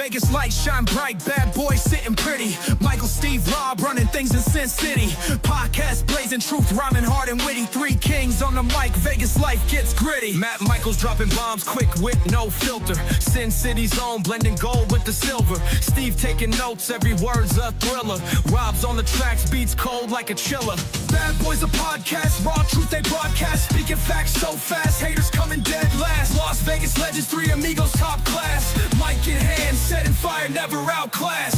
Vegas lights shine bright, bad boys sitting pretty. Michael, Steve, Rob running things in Sin City. Podcast blazing truth, rhyming hard and witty. Three kings on the mic, Vegas life gets gritty. Matt Michaels dropping bombs, quick wit, no filter. Sin City's own, blending gold with the silver. Steve taking notes, every word's a thriller. Rob's on the tracks, beats cold like a chiller. Bad boys a podcast, raw truth they broadcast. Speaking facts so fast, haters coming dead last. Las Vegas legends, three amigos top class. Mic in hand, setting fire, never outclassed.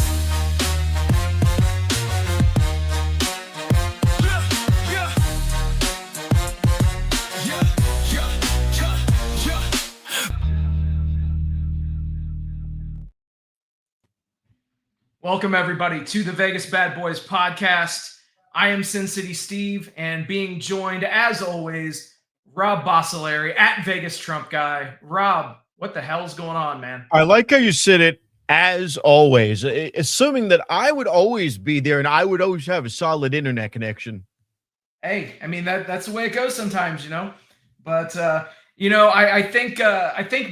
Welcome, everybody, to the Vegas Bad Boys podcast. I am Sin City Steve, and being joined, as always, Rob Bossolari at Vegas Trump Guy. Rob, what the hell's going on, man? I like how you said it, as always, assuming that I would always be there and I would always have a solid internet connection. Hey, I mean, that's the way it goes sometimes, you know? But, I think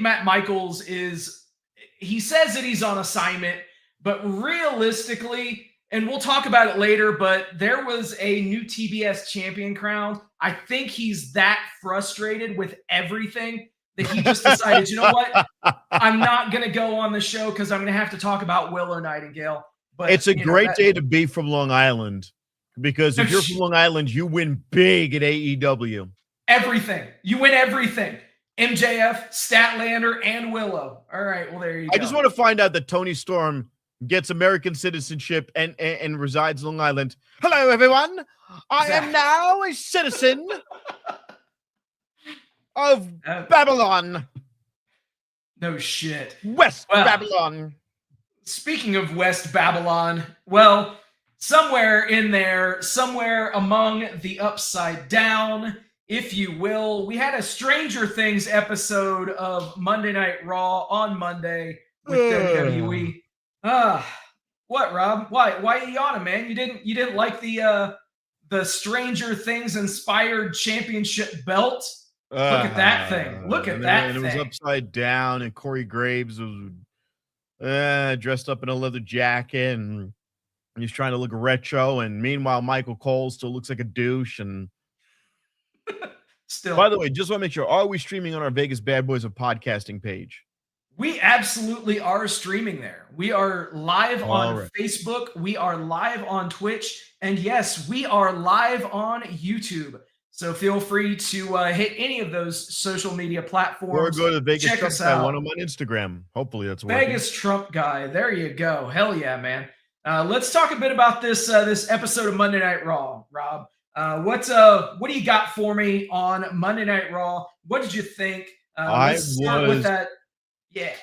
Matt Michaels he says that he's on assignment, but realistically, and we'll talk about it later, but there was a new TBS champion crowned. I think he's that frustrated with everything that he just decided, you know what? I'm not going to go on the show because I'm going to have to talk about Willow Nightingale. But it's a great day to be from Long Island, because if you're from Long Island, you win big at AEW. Everything. You win everything. MJF, Statlander, and Willow. All right, well, there you go. I just want to find out that Tony Storm gets American citizenship and resides in Long Island. Hello, everyone. I am now a citizen of Babylon. No shit. West Babylon. Speaking of West Babylon, well, somewhere in there, somewhere among the upside down, if you will, we had a Stranger Things episode of Monday Night Raw on Monday with WWE. What, Rob? Why are you yawning, man? You didn't like the Stranger Things inspired championship belt? Look at that thing. Look at that thing. It was upside down, and Corey Graves was dressed up in a leather jacket, and he's trying to look retro. And meanwhile, Michael Cole still looks like a douche. And still, by the way, just want to make sure: are we streaming on our Vegas Bad Boys of Podcasting page? We absolutely are streaming there. We are live on Facebook. We are live on Twitch. And yes, we are live on YouTube. So feel free to hit any of those social media platforms. Or go to Vegas Check Trump us Guy out. one on Instagram. Hopefully that's working. Vegas Trump Guy. There you go. Hell yeah, man. Let's talk a bit about this episode of Monday Night Raw, Rob. What do you got for me on Monday Night Raw? What did you think? Let's start with that. Yeah.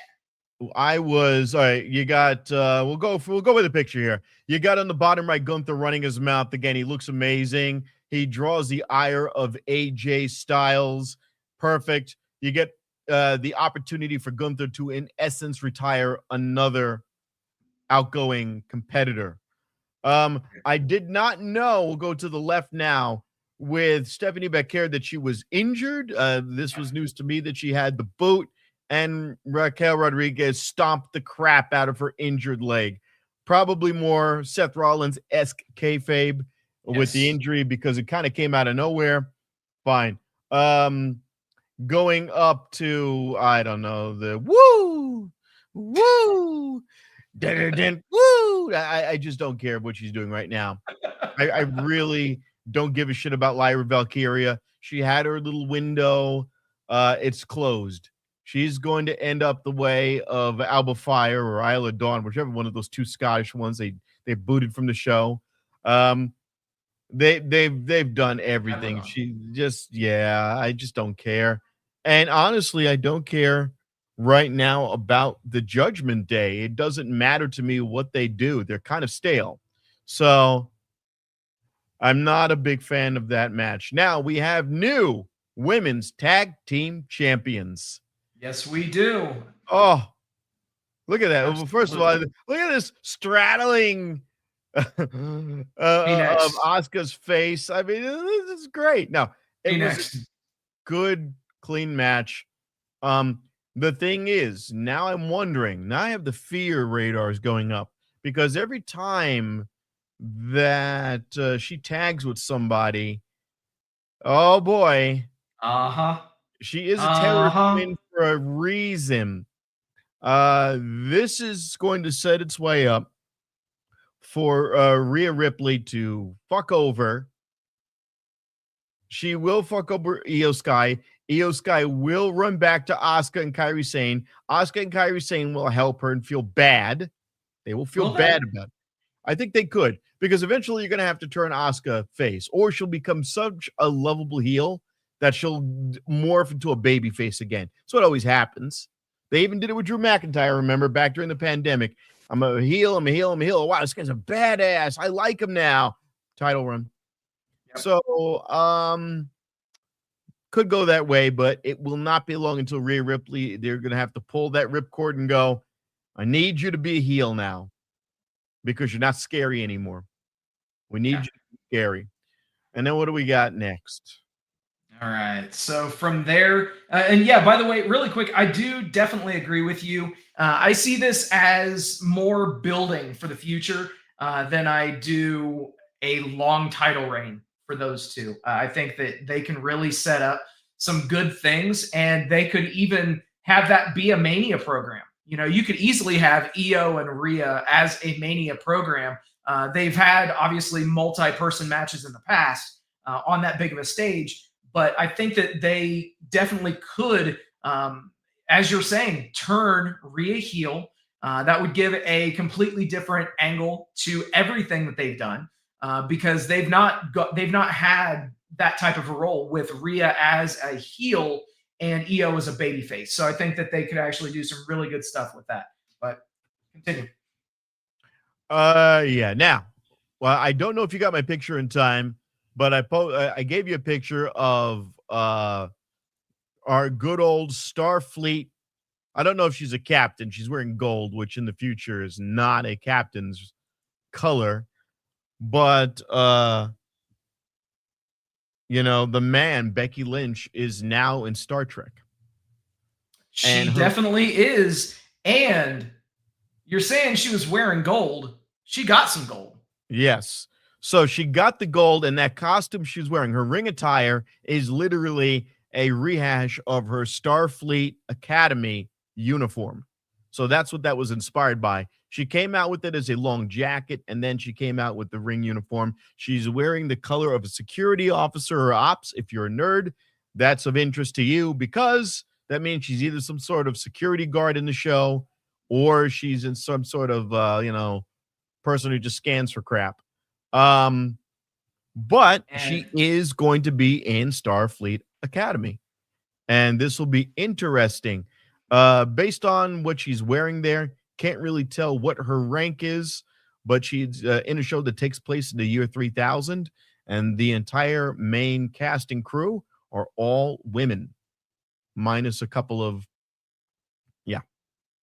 I was all right. You got we'll go with the picture here. You got on the bottom right Gunther running his mouth again. He looks amazing. He draws the ire of AJ Styles. Perfect. You get the opportunity for Gunther to, in essence, retire another outgoing competitor. I did not know, we'll go to the left now, with Stephanie Becker, that she was injured. This was news to me that she had the boot. And Raquel Rodriguez stomped the crap out of her injured leg. Probably more Seth Rollins-esque kayfabe with the injury, because it kind of came out of nowhere. Fine. Going up to, I don't know, the woo, woo, woo. I just don't care what she's doing right now. I really don't give a shit about Lyra Valkyria. She had her little window. It's closed. She's going to end up the way of Alba Fire or Isla Dawn, whichever one of those two Scottish ones they booted from the show. They've done everything. She just, I just don't care. And honestly, I don't care right now about the Judgment Day. It doesn't matter to me what they do. They're kind of stale. So I'm not a big fan of that match. Now we have new women's tag team champions. Yes, we do. Oh, look at that. Well, first of all, look at this straddling of Asuka's face. I mean, this is great. Now, it was a good, clean match. The thing is, now I'm wondering, now I have the fear radars going up because every time that she tags with somebody, oh boy, Uh-huh. she is a terror Uh-huh. queen for a reason. This is going to set its way up for Rhea Ripley to fuck over. She will fuck over Io Sky. Io Sky will run back to Asuka and Kairi Sane. Asuka and Kairi Sane will help her and feel bad. They will feel Will they? bad about it. I think they could, because eventually you're going to have to turn Asuka face, or she'll become such a lovable heel that she'll morph into a baby face again. So it always happens. They even did it with Drew McIntyre, remember, back during the pandemic. I'm a heel, I'm a heel, I'm a heel. Wow, this guy's a badass. I like him now. Title run. Yep. So, could go that way, but it will not be long until Rhea Ripley, they're going to have to pull that ripcord and go, I need you to be a heel now because you're not scary anymore. We need you to be scary. And then what do we got next? All right. So from there, and yeah, by the way, really quick, I do definitely agree with you. I see this as more building for the future than I do a long title reign for those two. I think that they can really set up some good things, and they could even have that be a Mania program. You know, you could easily have Io and Rhea as a Mania program. They've had obviously multi-person matches in the past on that big of a stage. But I think that they definitely could, as you're saying, turn Rhea heel. That would give a completely different angle to everything that they've done because they've not had that type of a role with Rhea as a heel and Io as a babyface. So I think that they could actually do some really good stuff with that. But continue. Yeah. Now, well, I don't know if you got my picture in time, but I gave you a picture of our good old Starfleet. I don't know if she's a captain. She's wearing gold, which in the future is not a captain's color. But the man, Becky Lynch, is now in Star Trek. She definitely is. And you're saying she was wearing gold. She got some gold. Yes. So she got the gold, and that costume she's wearing, her ring attire, is literally a rehash of her Starfleet Academy uniform. So that's what that was inspired by. She came out with it as a long jacket, and then she came out with the ring uniform. She's wearing the color of a security officer or ops. If you're a nerd, that's of interest to you because that means she's either some sort of security guard in the show or she's in some sort of, person who just scans for crap. But she is going to be in Starfleet Academy, and this will be interesting. Based on what she's wearing there, can't really tell what her rank is, but she's in a show that takes place in the year 3000, and the entire main casting crew are all women, minus a couple of,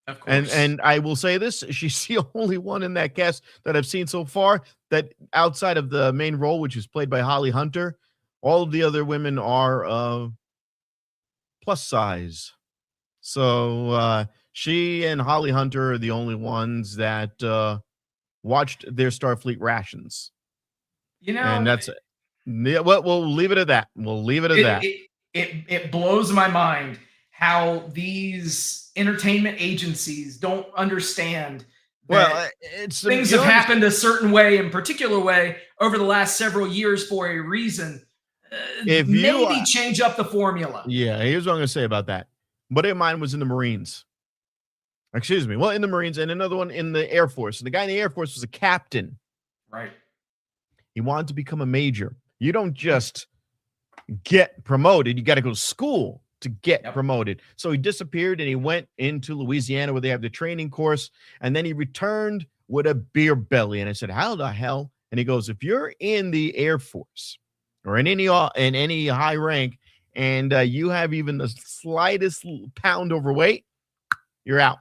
Of course. And I will say this, she's the only one in that cast that I've seen so far that outside of the main role, which is played by Holly Hunter, all of the other women are plus size. So she and Holly Hunter are the only ones that watched their Starfleet rations. And that's it. Yeah, well, we'll leave it at that. We'll leave it at that. It blows my mind how these entertainment agencies don't understand that things have happened a certain way, in particular way, over the last several years for a reason. Maybe change up the formula. Yeah, here's what I'm going to say about that. Buddy of mine was in the Marines. Excuse me. Well, in the Marines, and another one in the Air Force. And the guy in the Air Force was a captain. Right. He wanted to become a major. You don't just get promoted. You got to go to school to get promoted. So he disappeared and he went into Louisiana where they have the training course. And then he returned with a beer belly. And I said, how the hell? And he goes, if you're in the Air Force or in any high rank and you have even the slightest pound overweight, you're out.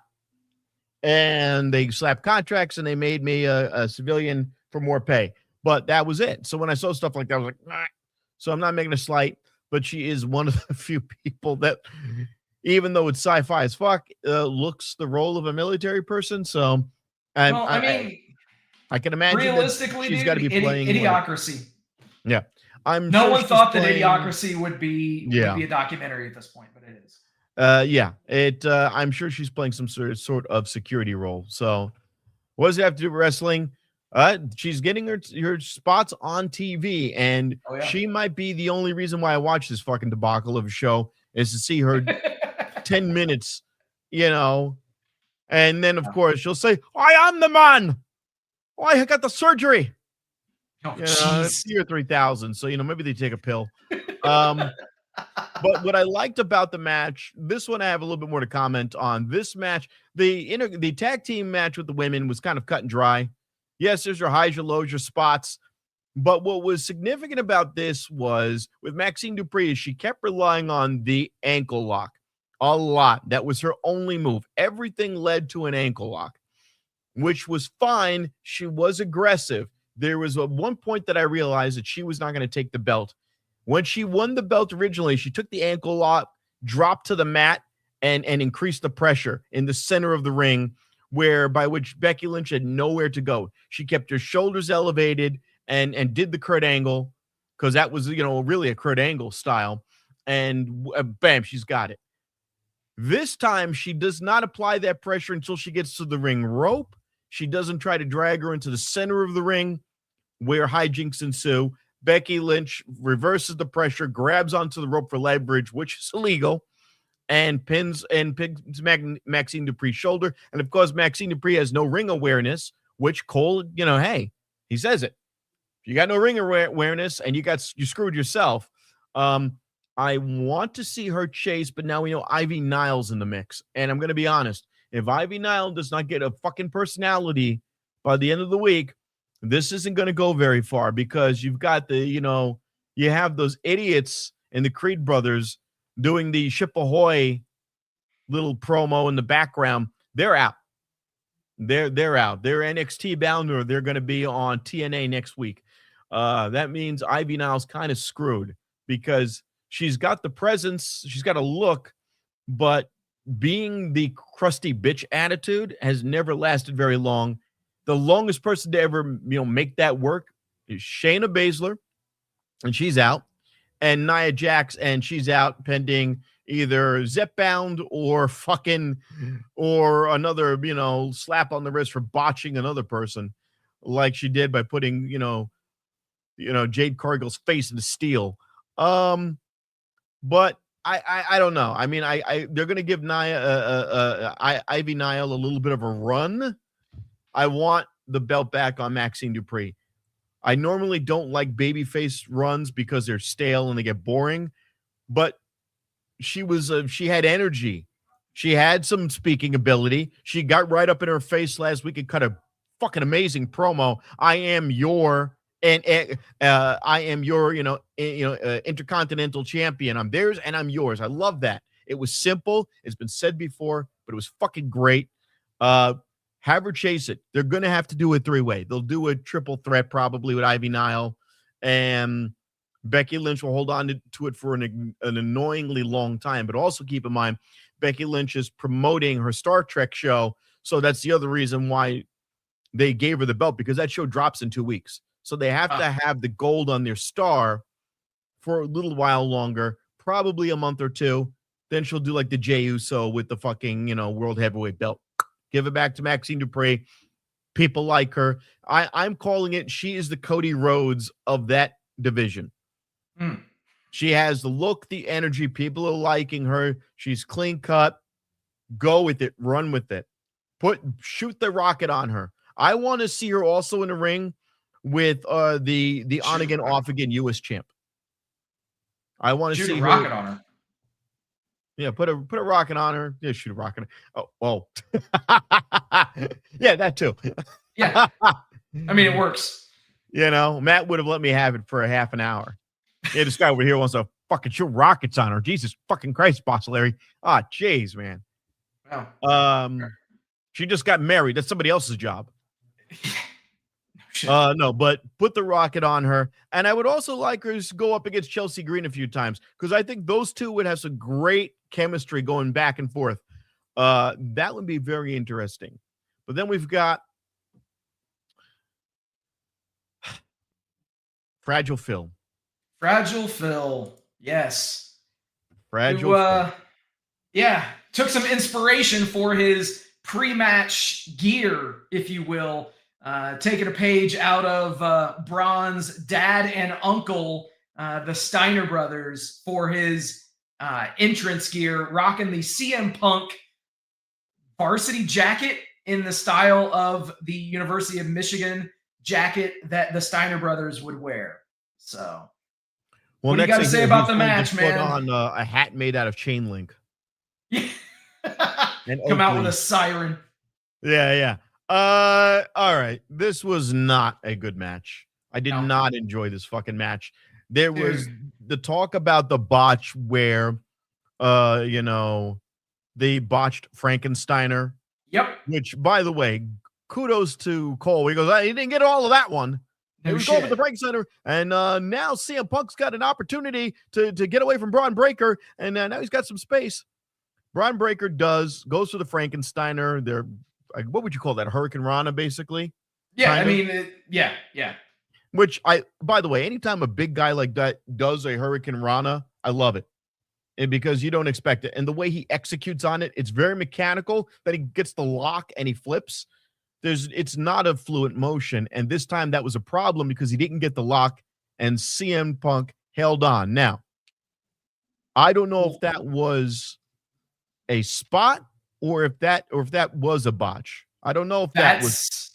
And they slapped contracts and they made me a civilian for more pay. But that was it. So when I saw stuff like that, I was like, nah. So I'm not making a slight, but she is one of the few people that even though it's sci-fi as fuck, looks the role of a military person. So, and Well, I mean, I can imagine that realistically, she's dude, got to be playing Idiocracy. yeah, I'm No sure one she's thought that playing, Idiocracy would be Yeah. a documentary at this point, but it is. Yeah, it. I'm sure she's playing some sort of security role. So, what does it have to do with wrestling? She's getting her spots on TV, and Oh, yeah. she might be the only reason why I watch this fucking debacle of a show is to see her 10 minutes, and then of course she'll say, "I am the man. Oh, I got the surgery." Oh, It's jeez. year 3000, so maybe they take a pill. But what I liked about the match, this one I have a little bit more to comment on. This match, the tag team match with the women was kind of cut and dry. Yes, there's your highs, your lows, your spots. But what was significant about this was with Maxine Dupree, she kept relying on the ankle lock a lot. That was her only move. Everything led to an ankle lock, which was fine. She was aggressive. There was one point that I realized that she was not going to take the belt. When she won the belt originally, she took the ankle lock, dropped to the mat, and increased the pressure in the center of the ring, by which Becky Lynch had nowhere to go. She kept her shoulders elevated and did the Kurt Angle, because that was, really a Kurt Angle style. And bam, she's got it. This time, she does not apply that pressure until she gets to the ring rope. She doesn't try to drag her into the center of the ring where hijinks ensue. Becky Lynch reverses the pressure, grabs onto the rope for leverage, which is illegal, and pins Maxine Dupree's shoulder. And of course, Maxine Dupree has no ring awareness, which Cole, hey, he says it. If you got no ring awareness and you screwed yourself. I want to see her chase, but now we know Ivy Niles in the mix. And I'm going to be honest, if Ivy Niles does not get a fucking personality by the end of the week, this isn't going to go very far, because you've got you have those idiots in the Creed brothers doing the Ship Ahoy little promo in the background. They're out. They're out. They're NXT bound, or they're going to be on TNA next week. That means Ivy Niles kind of screwed, because she's got the presence, she's got a look, but being the crusty bitch attitude has never lasted very long. The longest person to ever, make that work is Shayna Baszler, and she's out, and Nia Jax, and she's out pending either Zep bound or another, slap on the wrist for botching another person, like she did by putting, Jade Cargill's face into steel. But I don't know. I mean, they're going to give Ivy Nile a little bit of a run. I want the belt back on Maxine Dupree. I normally don't like babyface runs because they're stale and they get boring, but she had energy. She had some speaking ability. She got right up in her face last week and cut a fucking amazing promo. I am your intercontinental champion. I'm theirs and I'm yours. I love that. It was simple. It's been said before, but it was fucking great. Have her chase it. They're going to have to do a three-way. They'll do a triple threat probably with Ivy Nile, and Becky Lynch will hold on to it for an annoyingly long time. But also keep in mind, Becky Lynch is promoting her Star Trek show, so that's the other reason why they gave her the belt, because that show drops in 2 weeks. So they have to have the gold on their star for a little while longer, probably a month or two. Then she'll do like the Jey Uso with the fucking, world heavyweight belt. Give it back to Maxine Dupree. People like her. I'm calling it, she is the Cody Rhodes of that division. She has the look, the energy. People are liking her. She's clean cut. Go with it. Run with it. Shoot the rocket on her. I want to see her also in the ring with the on again, off again U.S. champ. I want to see a rocket on her. Yeah, put a rocket on her. Yeah, shoot a rocket. Oh. Yeah, that too. Yeah. I mean, it works. Matt would have let me have it for a half an hour. Yeah, this guy over here wants to fucking shoot rockets on her. Jesus fucking Christ, Boss Larry. Ah, jeez, man. Wow. She just got married. That's somebody else's job. No, but put the rocket on her. And I would also like her to go up against Chelsea Green a few times, because I think those two would have some great chemistry going back and forth. That would be very interesting. But then we've got Fragile Phil. Fragile Phil. Yes. Fragile Phil. Yeah, took some inspiration for his pre-match gear, if you will, taking a page out of Braun's dad and uncle, the Steiner brothers, for his entrance gear, rocking the CM Punk varsity jacket in the style of the University of Michigan jacket that the Steiner brothers would wear. So, what do you got to say about the match, man? Put on a hat made out of chain link. Come out with a siren. Yeah. All right. This was not a good match. I did not enjoy this fucking match. There was the talk about the botch where, they botched Frankensteiner. Yep. Which, by the way, kudos to Cole. He goes, he didn't get all of that one. It was going with the Frankensteiner, and now CM Punk's got an opportunity to get away from Braun Breaker, and now he's got some space. Braun Breaker goes to the Frankensteiner. They're what would you call that? Hurricane Rana, basically. Yeah, I mean, yeah. Which by the way, anytime a big guy like that does a Hurricane Rana, I love it, and because you don't expect it, and the way he executes on it, it's very mechanical. That he gets the lock and he flips. It's not a fluent motion, and this time that was a problem because he didn't get the lock, and CM Punk held on. Now, I don't know if that was a spot or if that was a botch. I don't know if that's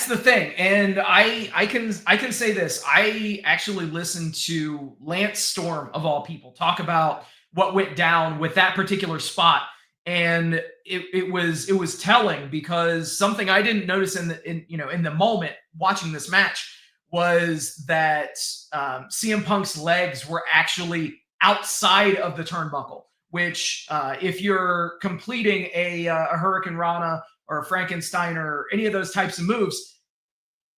the thing. And I can say this. I actually listened to Lance Storm, of all people, talk about what went down with that particular spot. And it was telling, because something I didn't notice in the moment watching this match was that CM Punk's legs were actually outside of the turnbuckle, which if you're completing a Hurricane Rana or a Frankensteiner or any of those types of moves,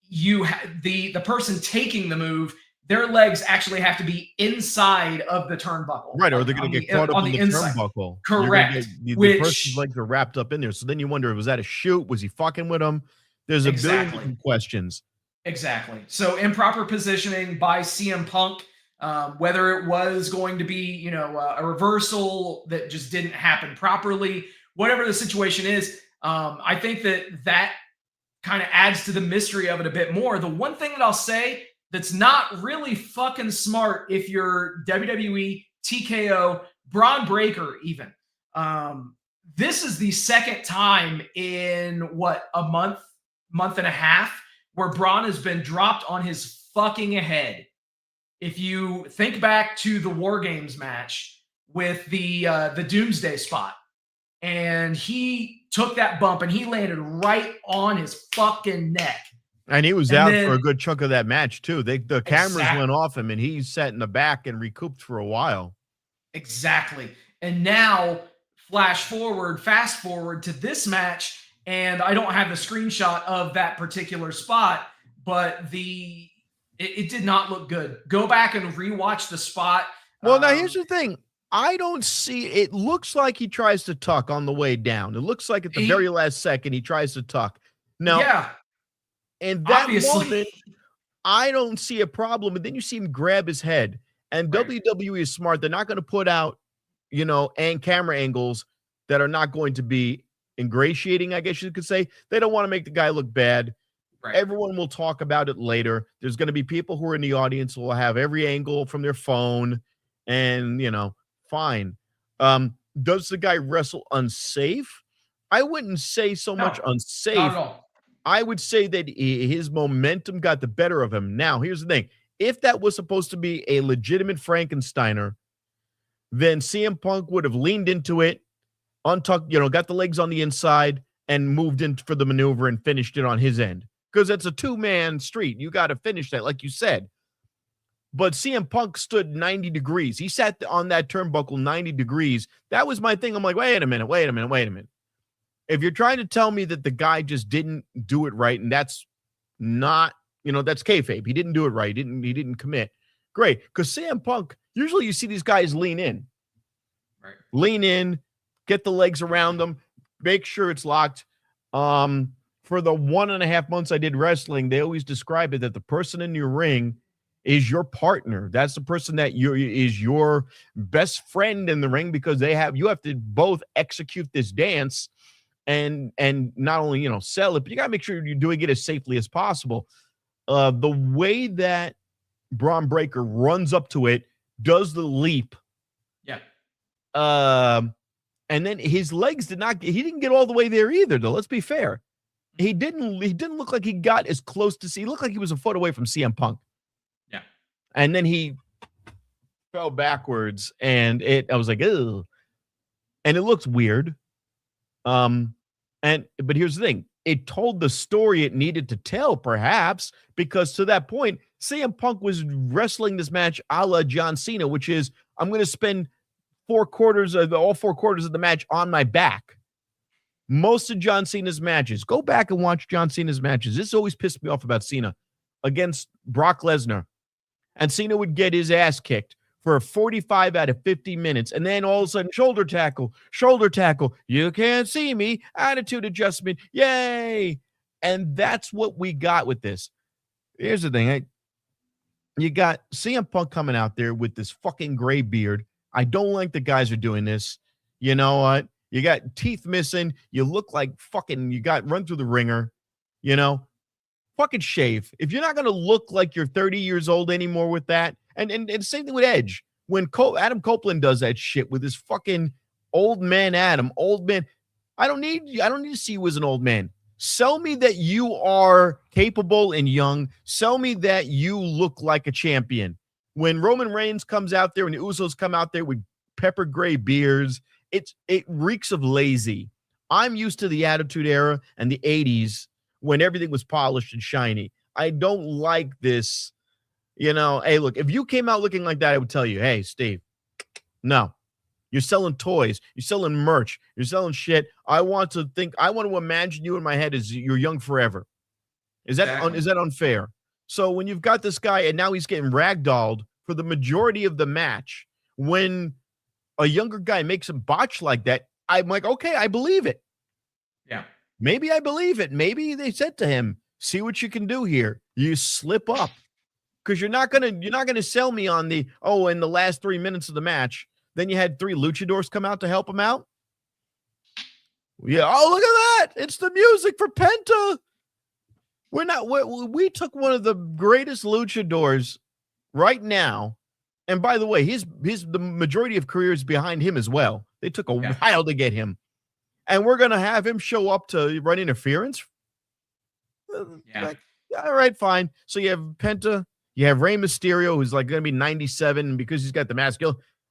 the person taking the move, their legs actually have to be inside of the turnbuckle. Right, or they're going to get caught up in the turnbuckle. Correct. The person's legs are wrapped up in there. So then you wonder, was that a shoot? Was he fucking with him? There's a billion questions. Exactly. So improper positioning by CM Punk, whether it was going to be, a reversal that just didn't happen properly, whatever the situation is, I think that kind of adds to the mystery of it a bit more. The one thing that I'll say that's not really fucking smart, if you're WWE, TKO, Braun Breaker even. This is the second time in a month and a half, where Braun has been dropped on his fucking head. If you think back to the War Games match with the Doomsday spot, and he took that bump and he landed right on his fucking neck. And he was out for a good chunk of that match, too. The cameras went off him, and he sat in the back and recouped for a while. Exactly. And now, fast forward to this match, and I don't have the screenshot of that particular spot, but it did not look good. Go back and rewatch the spot. Well, now here's the thing. I don't see, it looks like he tries to tuck on the way down. It looks like at the very last second he tries to tuck. Now, yeah. In that moment, I don't see a problem. But then you see him grab his head. And right. WWE is smart. They're not going to put out, and camera angles that are not going to be ingratiating, I guess you could say. They don't want to make the guy look bad. Right. Everyone will talk about it later. There's going to be people who are in the audience who will have every angle from their phone. And, fine. Does the guy wrestle unsafe? I wouldn't say so much unsafe. Not at all. I would say that his momentum got the better of him. Now, here's the thing. If that was supposed to be a legitimate Frankensteiner, then CM Punk would have leaned into it, untucked, got the legs on the inside, and moved in for the maneuver and finished it on his end. Because it's a two-man street. You got to finish that, like you said. But CM Punk stood 90 degrees. He sat on that turnbuckle 90 degrees. That was my thing. I'm like, wait a minute. If you're trying to tell me that the guy just didn't do it right, and that's not, that's kayfabe. He didn't do it right. He didn't commit. Great. Because CM Punk, usually you see these guys lean in. Right. Lean in, get the legs around them, make sure it's locked. For the 1.5 months I did wrestling, they always describe it that the person in your ring is your partner. That's the person that is your best friend in the ring, because you have to both execute this dance and not only sell it, but you got to make sure you're doing it as safely as possible. The way that Braun Breaker runs up to it, does the leap, Yeah. and then his legs he didn't get all the way there either, though. Let's be fair. He didn't look like he got as close to he looked like he was a foot away from CM Punk. Yeah. And then he fell backwards, and I was like, ugh. And it looks weird. But here's the thing. It told the story it needed to tell, perhaps, because to that point, CM Punk was wrestling this match a la John Cena, which is, I'm going to spend all 4 quarters of the match on my back. Most of John Cena's matches, go back and watch John Cena's matches. This always pissed me off about Cena against Brock Lesnar. And Cena would get his ass kicked for 45 out of 50 minutes. And then all of a sudden, shoulder tackle. You can't see me. Attitude adjustment. Yay. And that's what we got with this. Here's the thing. You got CM Punk coming out there with this fucking gray beard. I don't like the guys are doing this. You know what? You got teeth missing. You look like fucking, you got run through the ringer. Fucking shave. If you're not going to look like you're 30 years old anymore with that, and same thing with Edge. When Adam Copeland does that shit with his fucking old man Adam, I don't need to see you as an old man. Sell me that you are capable and young. Sell me that you look like a champion. When Roman Reigns comes out there and the Usos come out there with pepper gray beards, it reeks of lazy. I'm used to the Attitude Era and the 80s when everything was polished and shiny. I don't like this. Hey, look, if you came out looking like that, I would tell you, hey, Steve, no. You're selling toys. You're selling merch. You're selling shit. I want to imagine you in my head as you're young forever. Is that unfair? So when you've got this guy and now he's getting ragdolled for the majority of the match, when a younger guy makes a botch like that, I'm like, okay, I believe it. Yeah. Maybe I believe it. Maybe they said to him, see what you can do here. You slip up. Because you're not gonna sell me on in the last 3 minutes of the match. Then you had 3 luchadors come out to help him out. Yeah. Oh, look at that! It's the music for Penta. We took one of the greatest luchadors right now, and by the way, the majority of careers behind him as well. They took a while to get him, and we're gonna have him show up to run interference. Yeah. All right, fine. So you have Penta. You have Rey Mysterio, who's like going to be 97, and because he's got the mask.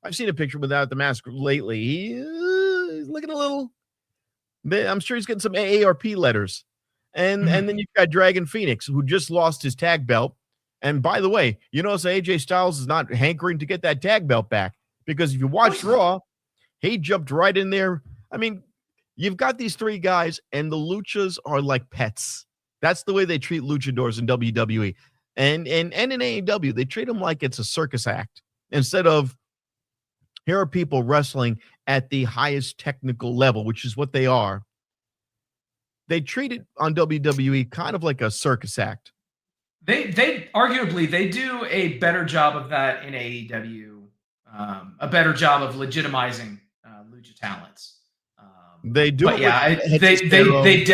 I've seen a picture without the mask lately. He's looking a little. I'm sure he's getting some AARP letters. And then you've got Dragon Phoenix, who just lost his tag belt. And by the way, AJ Styles is not hankering to get that tag belt back, because if you watch Raw, he jumped right in there. I mean, you've got these 3 guys, and the luchas are like pets. That's the way they treat luchadors in WWE. And in AEW, they treat them like it's a circus act instead of, here are people wrestling at the highest technical level, which is what they are. They treat it on WWE kind of like a circus act. They arguably they do a better job of that in AEW, a better job of legitimizing lucha talents. They do, but yeah, they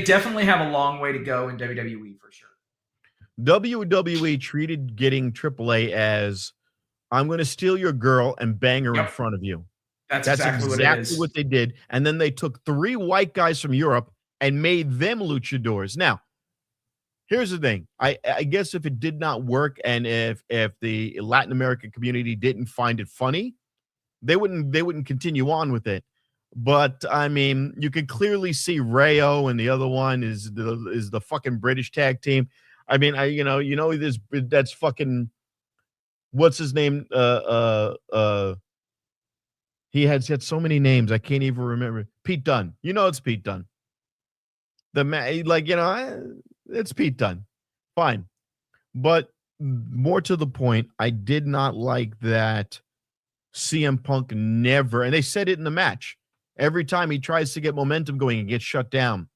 definitely have a long way to go in WWE for sure. WWE treated getting AAA as, I'm going to steal your girl and bang her in front of you. That's exactly what they did. And then they took 3 white guys from Europe and made them luchadors. Now, here's the thing. I guess if it did not work, and if the Latin American community didn't find it funny, they wouldn't continue on with it. But I mean, you can clearly see Rayo, and the other one is the fucking British tag team. I mean, that's fucking, what's his name? He had so many names I can't even remember. Pete Dunne. It's Pete Dunne. It's Pete Dunne. Fine. But more to the point, I did not like that CM Punk never, and they said it in the match. Every time he tries to get momentum going, he gets shut down.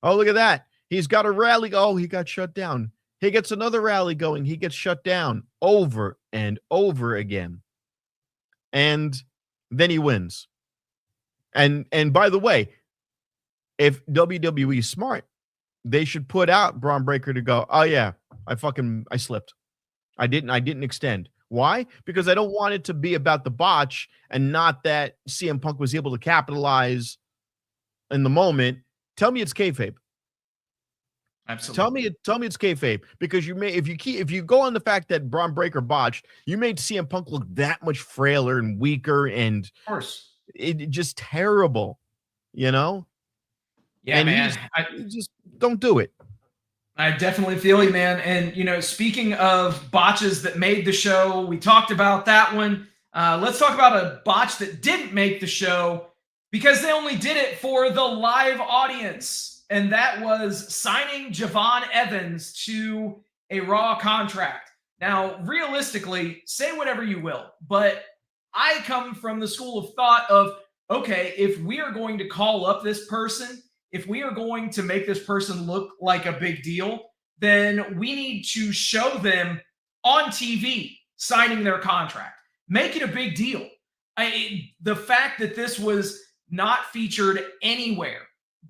Oh, look at that. He's got a rally. Oh, he got shut down. He gets another rally going. He gets shut down over and over again. And then he wins. And by the way, if WWE is smart, they should put out Braun Breaker to go, oh yeah, I slipped. I didn't extend. Why? Because I don't want it to be about the botch and not that CM Punk was able to capitalize in the moment. Tell me it's kayfabe. Absolutely. Tell me it's kayfabe, because if you go on the fact that Braun Breaker botched, you made CM Punk look that much frailer and weaker, and Of course. it just terrible, you know? Yeah, and man. you just don't do it. I definitely feel you, man. And, you know, speaking of botches that made the show, we talked about that one. Let's talk about a botch that didn't make the show because they only did it for the live audience. And that was signing Javon Evans to a Raw contract. Now, realistically, say whatever you will, but I come from the school of thought of, okay, if we are going to call up this person, if we are going to make this person look like a big deal, then we need to show them on TV signing their contract. Make it a big deal. The fact that this was not featured anywhere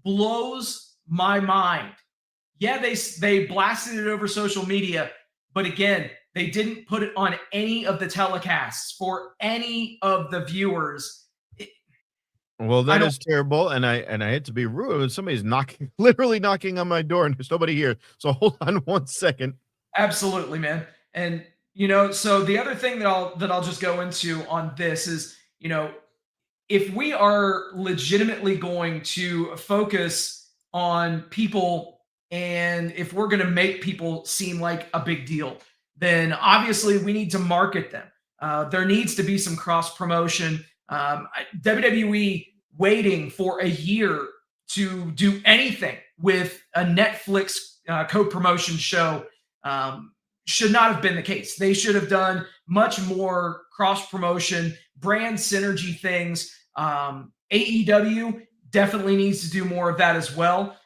blows my mind. Yeah, they blasted it over social media, but again, they didn't put it on any of the telecasts for any of the viewers. Well, that is terrible, and I hate to be rude. Somebody's literally knocking on my door, and there's nobody here. So hold on 1 second. Absolutely, man. And you know, so the other thing that I'll just go into on this is, you know, if we are legitimately going to focus on people, and if we're going to make people seem like a big deal, then obviously we need to market them. There needs to be some cross promotion. WWE waiting for a year to do anything with a Netflix co-promotion show should not have been the case. They should have done much more cross-promotion, brand synergy things. AEW definitely needs to do more of that as well.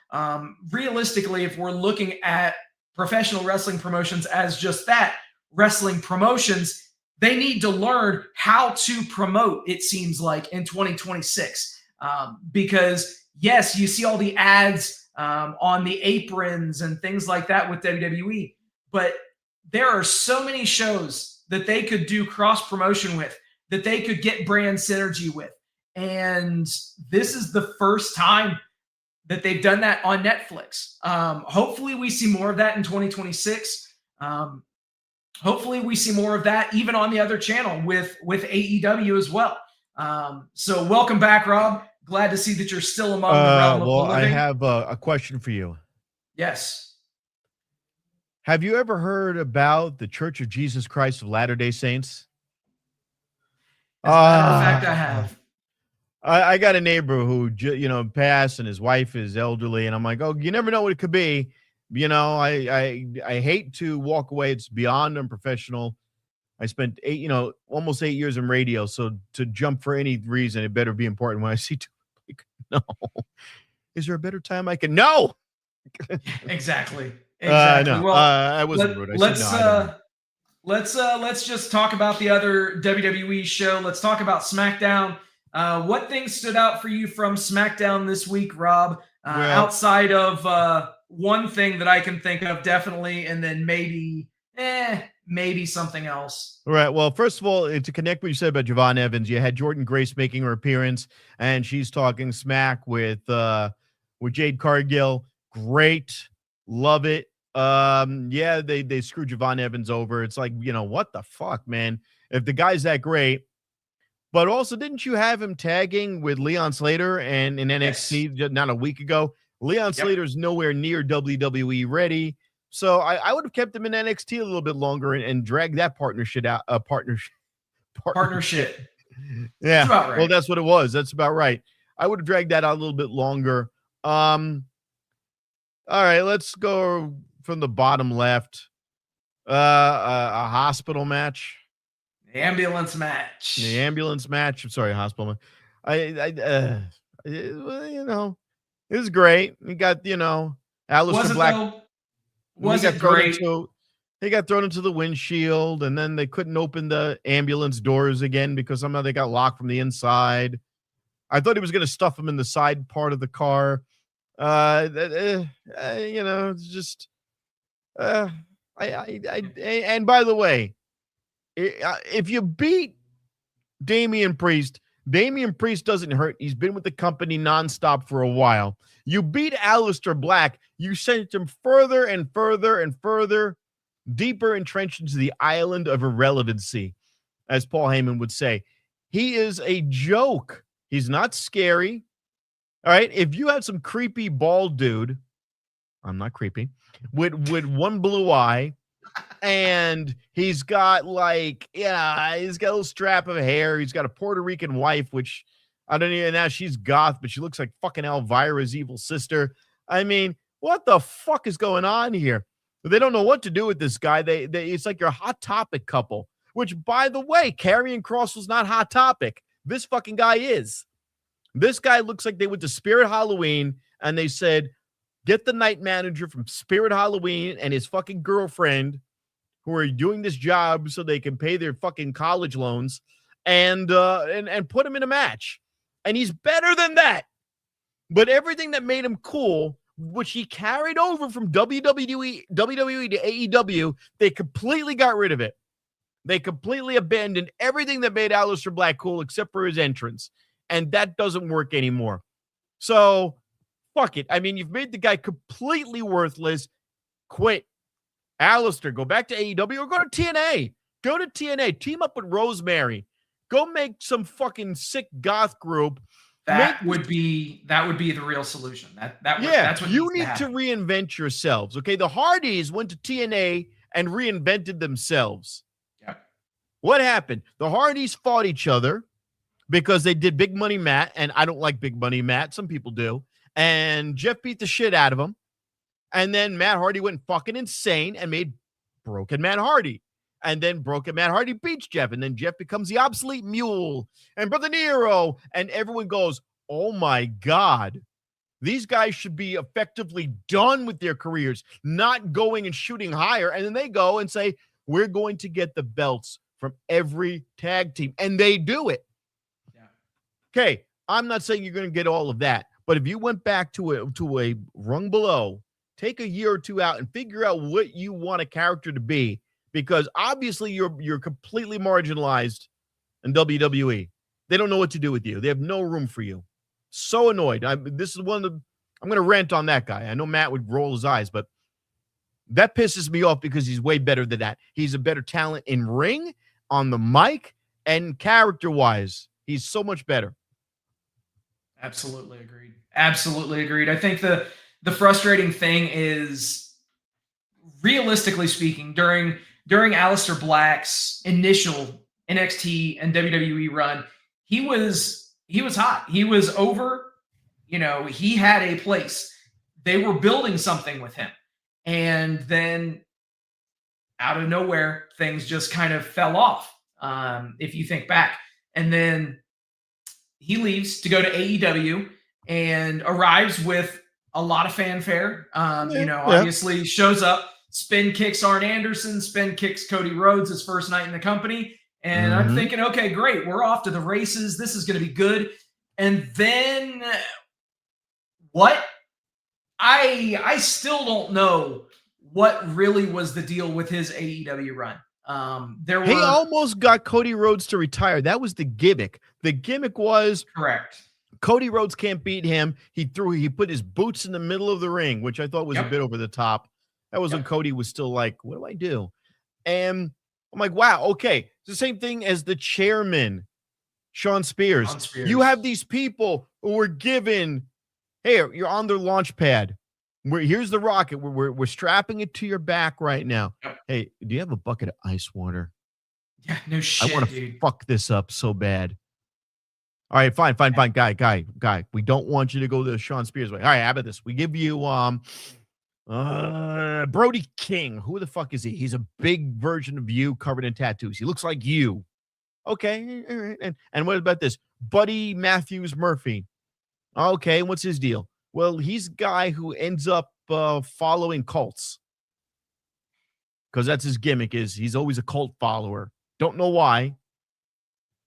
Realistically, if we're looking at professional wrestling promotions as just that, wrestling promotions, they need to learn how to promote, it seems like, in 2026. Because, yes, you see all the ads on the aprons and things like that with WWE, but there are so many shows that they could do cross-promotion with, that they could get brand synergy with. And this is the first time that they've done that on Netflix. Hopefully we see more of that in 2026. Hopefully we see more of that even on the other channel with AEW as well. So welcome back, Rob. Glad to see that you're still among the realm of the living. I have a question for you. Yes. Have you ever heard about the Church of Jesus Christ of Latter-day Saints? As a matter of fact, I have. I got a neighbor who, passed, and his wife is elderly, and I'm like, oh, you never know what it could be. You know, I hate to walk away. It's beyond unprofessional. I spent almost 8 years in radio, so to jump for any reason, it better be important. When I see, no, is there a better time I can? No, exactly. No, Well, I wasn't rude. Let's just talk about the other WWE show. Let's talk about SmackDown. What things stood out for you from SmackDown this week, Rob? Outside of one thing that I can think of, definitely, and then maybe something else. All right. Well, first of all, to connect what you said about Javon Evans, you had Jordan Grace making her appearance, and she's talking smack with Jade Cargill. Great, love it. Yeah, they screwed Javon Evans over. It's like, what the fuck, man? If the guy's that great. But also, didn't you have him tagging with Leon Slater and in NXT just not a week ago? Leon Slater's nowhere near WWE ready. So I would have kept him in NXT a little bit longer and dragged that partnership out. Partnership. Yeah. That's about right. Well, that's what it was. That's about right. I would have dragged that out a little bit longer. All right, let's go from the bottom left. A hospital match. The ambulance match. The ambulance match. I'm sorry, hospital. Well, it was great. We got, Was Aleister it Black. though? He Was got it thrown great? into he got thrown into the windshield, and then they couldn't open the ambulance doors again because somehow they got locked from the inside. I thought he was going to stuff him in the side part of the car. It's just and by the way, if you beat Damian Priest doesn't hurt. He's been with the company nonstop for a while. You beat Aleister Black, you sent him further and further and further, deeper entrenched into the island of irrelevancy, as Paul Heyman would say. He is a joke. He's not scary. All right. If you had some creepy bald dude, I'm not creepy, with one blue eye, and he's got he's got a little strap of hair. He's got a Puerto Rican wife, which I don't even know. She's goth, but she looks like fucking Elvira's evil sister. I mean, what the fuck is going on here? They don't know what to do with this guy. It's like your Hot Topic couple, which, by the way, Karrion Kross was not Hot Topic. This fucking guy is. This guy looks like they went to Spirit Halloween and they said, get the night manager from Spirit Halloween and his fucking girlfriend who are doing this job so they can pay their fucking college loans and put him in a match. And he's better than that. But everything that made him cool, which he carried over from WWE to AEW, they completely got rid of it. They completely abandoned everything that made Aleister Black cool except for his entrance. And that doesn't work anymore. So, fuck it. I mean, you've made the guy completely worthless. Quit. Aleister, go back to AEW or go to TNA. Go to TNA. Team up with Rosemary. Go make some fucking sick goth group. That would be the real solution. That's what you need to reinvent yourselves. Okay, the Hardys went to TNA and reinvented themselves. Yeah. What happened? The Hardys fought each other because they did Big Money Matt, and I don't like Big Money Matt. Some people do. And Jeff beat the shit out of him. And then Matt Hardy went fucking insane and made Broken Matt Hardy. And then Broken Matt Hardy beats Jeff. And then Jeff becomes the obsolete mule and Brother Nero. And everyone goes, oh my God. These guys should be effectively done with their careers, not going and shooting higher. And then they go and say, we're going to get the belts from every tag team. And they do it. Yeah. Okay. I'm not saying you're going to get all of that. But if you went back to a rung below, take a year or two out and figure out what you want a character to be, because obviously you're completely marginalized in WWE. They don't know what to do with you. They have no room for you. So annoyed. I'm going to rant on that guy. I know Matt would roll his eyes, but that pisses me off because he's way better than that. He's a better talent in ring, on the mic, and character-wise. He's so much better. Absolutely agreed. Absolutely agreed. I think the frustrating thing is, realistically speaking, during Aleister Black's initial NXT and WWE run, he was hot. He was over. He had a place. They were building something with him. And then out of nowhere, things just kind of fell off, if you think back. And then he leaves to go to AEW and arrives with a lot of fanfare. Obviously shows up, spin kicks Arn Anderson, spin kicks Cody Rhodes his first night in the company. And I'm thinking, okay, great. We're off to the races. This is going to be good. And then what? I still don't know what really was the deal with his AEW run. He almost got Cody Rhodes to retire. That was the gimmick. The gimmick was correct. Cody Rhodes can't beat him. He put his boots in the middle of the ring, which I thought was a bit over the top. That was when Cody was still like, what do I do? And I'm like, wow, okay. It's the same thing as the chairman, Sean Spears. You have these people who were given, hey, you're on their launch pad. Here's the rocket. We're strapping it to your back right now. Yep. Hey, do you have a bucket of ice water? Yeah, no shit, I want to fuck this up so bad. All right, fine. Guy. We don't want you to go the Sean Spears way. All right, how about this? We give you Brody King. Who the fuck is he? He's a big version of you covered in tattoos. He looks like you. Okay, all right. And what about this? Buddy Matthews Murphy. Okay, what's his deal? Well, he's a guy who ends up following cults because that's his gimmick. Is he's always a cult follower. Don't know why.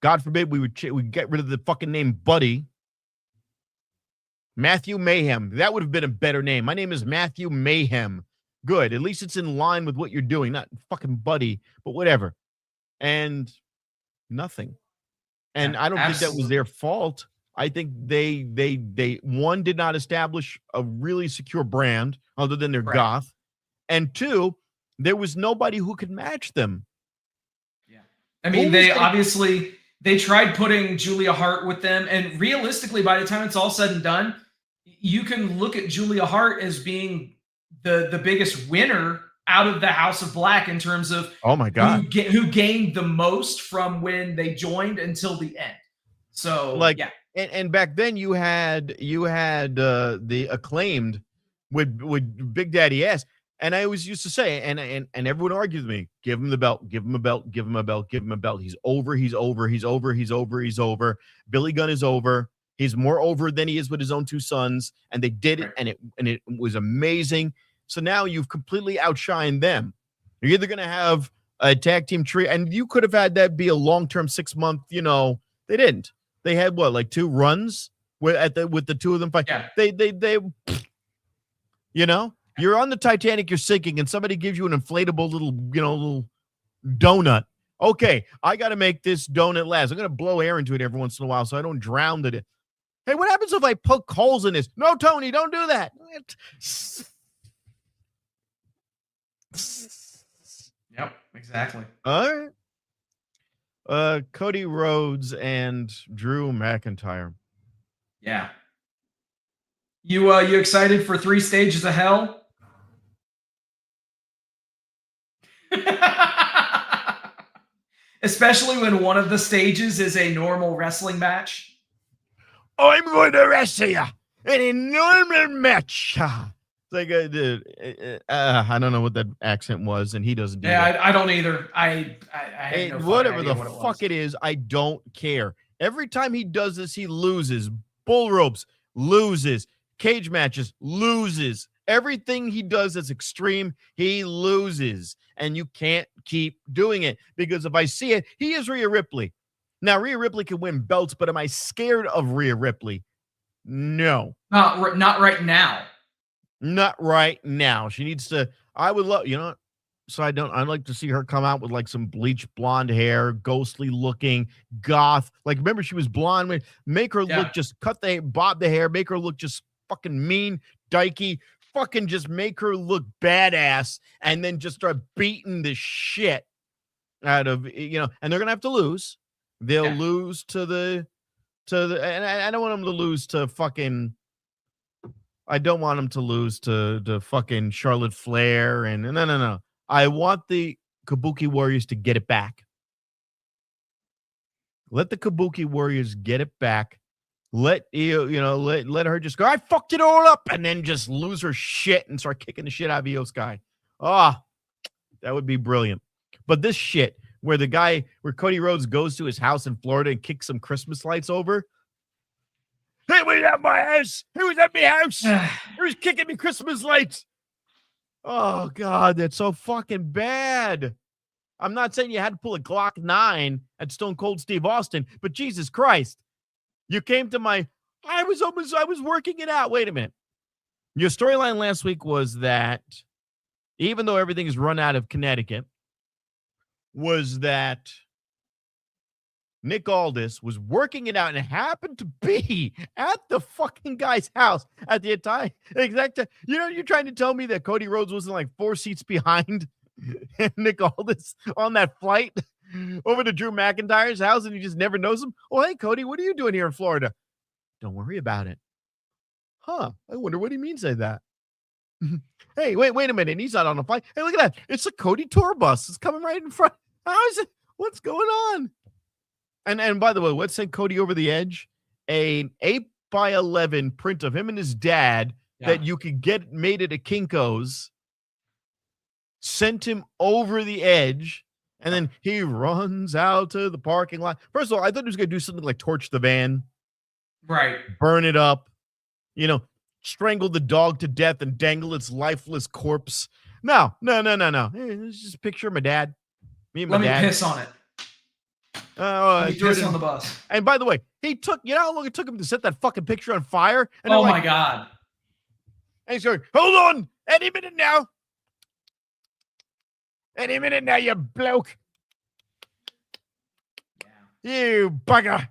God forbid we would get rid of the fucking name Buddy. Matthew Mayhem. That would have been a better name. My name is Matthew Mayhem. Good. At least it's in line with what you're doing, not fucking Buddy, but whatever. And nothing. And Yeah, I don't think that was absolutely. their fault. I think they one did not establish a really secure brand other than their Right. goth, and two, there was nobody who could match them. Yeah. I mean, Who was they gonna- obviously they tried putting Julia Hart with them, and realistically, by the time it's all said and done, you can look at Julia Hart as being the biggest winner out of the House of Black in terms of Oh my god! who gained the most from when they joined until the end. So Like, yeah, and back then you had the Acclaimed with Big Daddy S, and I always used to say, and everyone argued with me, give him the belt, give him a belt, give him a belt, give him a belt. He's over, he's over, he's over, he's over, he's over. Billy Gunn is over. He's more over than he is with his own two sons, and they did it, Right. and it was amazing. So now you've completely outshined them. You're either going to have a tag team tree, and you could have had that be a long-term 6-month. They didn't. They had what, like 2 runs with the two of them fight. Yeah. They you're on the Titanic, you're sinking, and somebody gives you an inflatable little donut. Okay, I got to make this donut last. I'm going to blow air into it every once in a while so I don't drown it. Hey, what happens if I poke holes in this? No, Tony, don't do that. yep, exactly. All right. Cody Rhodes and Drew McIntyre. Yeah. You excited for 3 stages of hell? Especially when one of the stages is a normal wrestling match. I'm going to wrestle you in a normal match. It's like, I don't know what that accent was, and he doesn't do that. Yeah, I don't either. I had no fucking Whatever idea the what it was. fuck it is, I don't care. Every time he does this, he loses. Bull ropes, loses. Cage matches, loses. Everything he does that's extreme, he loses. And you can't keep doing it, because if I see it, he is Rhea Ripley. Now, Rhea Ripley can win belts, but am I scared of Rhea Ripley? No. Not right now. Not right now. She needs to. I would love, so I'd like to see her come out with like some bleached blonde hair, ghostly looking, goth. Like, remember, she was blonde. Make her look, just bob the hair, make her look just fucking mean, dykey, fucking just make her look badass, and then just start beating the shit out of, and they're gonna have to lose. They'll lose to the, and I don't want them to lose to fucking. I don't want them to lose to fucking Charlotte Flair and no. I want the Kabuki Warriors to get it back. Let the Kabuki Warriors get it back. Let let her just go, I fucked it all up, and then just lose her shit and start kicking the shit out of Io Sky. That would be brilliant. But this shit where Cody Rhodes goes to his house in Florida and kicks some Christmas lights over. He was at my house. He was at my house. He was kicking me Christmas lights. Oh, God, that's so fucking bad. I'm not saying you had to pull a Glock 9 at Stone Cold Steve Austin, but Jesus Christ. You came to I was working it out. Wait a minute. Your storyline last week was that even though everything is run out of Connecticut, was that Nick Aldis was working it out and happened to be at the fucking guy's house at the exact time. You're trying to tell me that Cody Rhodes wasn't like 4 seats behind Nick Aldis on that flight over to Drew McIntyre's house, and he just never knows him? Oh, hey, Cody, what are you doing here in Florida? Don't worry about it. Huh. I wonder what he means by that. Hey, wait a minute. He's not on a flight. Hey, look at that. It's a Cody tour bus. It's coming right in front. How is it? What's going on? And by the way, let's send Cody over the edge. An 8x11 print of him and his dad that you could get made at a Kinko's. Sent him over the edge And then he runs out to the parking lot. First of all, I thought he was going to do something like torch the van, Right. burn it up, strangle the dog to death and dangle its lifeless corpse. No. It's just a picture of my dad. Me and my Let me dad. piss on it. Let me piss on the bus. And by the way, he took, how long it took him to set that fucking picture on fire? And Oh my God. And he's going, hold on, any minute now. Any minute now, you bloke. Yeah. You bugger.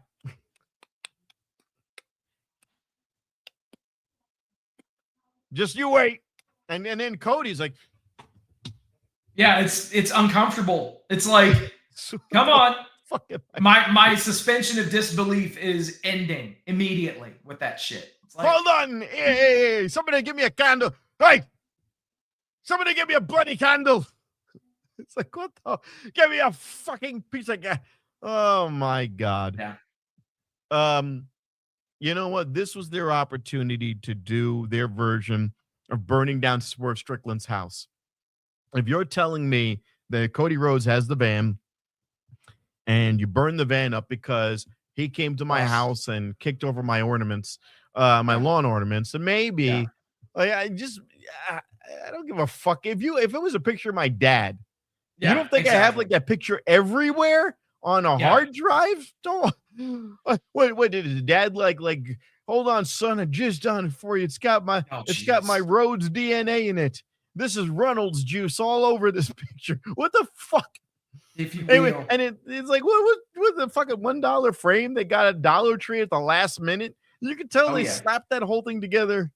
Just you wait. And then Cody's like, yeah, it's uncomfortable. It's like, come on. Fucking My suspension of disbelief is ending immediately with that shit. It's like, hold on. Hey, somebody give me a candle. Hey, somebody give me a bloody candle. It's like, what the? Give me a fucking piece of gas. Oh, my God. Yeah. You know what? This was their opportunity to do their version of burning down Swerve Strickland's house. If you're telling me that Cody Rhodes has the van and you burn the van up because he came to my house and kicked over my ornaments, my lawn ornaments, and maybe I don't give a fuck. If it was a picture of my dad, you don't think I have like that picture everywhere on a hard drive? Don't. What did his dad like? Hold on, son, I just done it for you. It's got my Rhodes DNA in it. This is Reynolds juice all over this picture. What the fuck? If you anyway, will. and it's like what the fucking $1 frame? They got a Dollar Tree at the last minute. You can tell they slapped that whole thing together.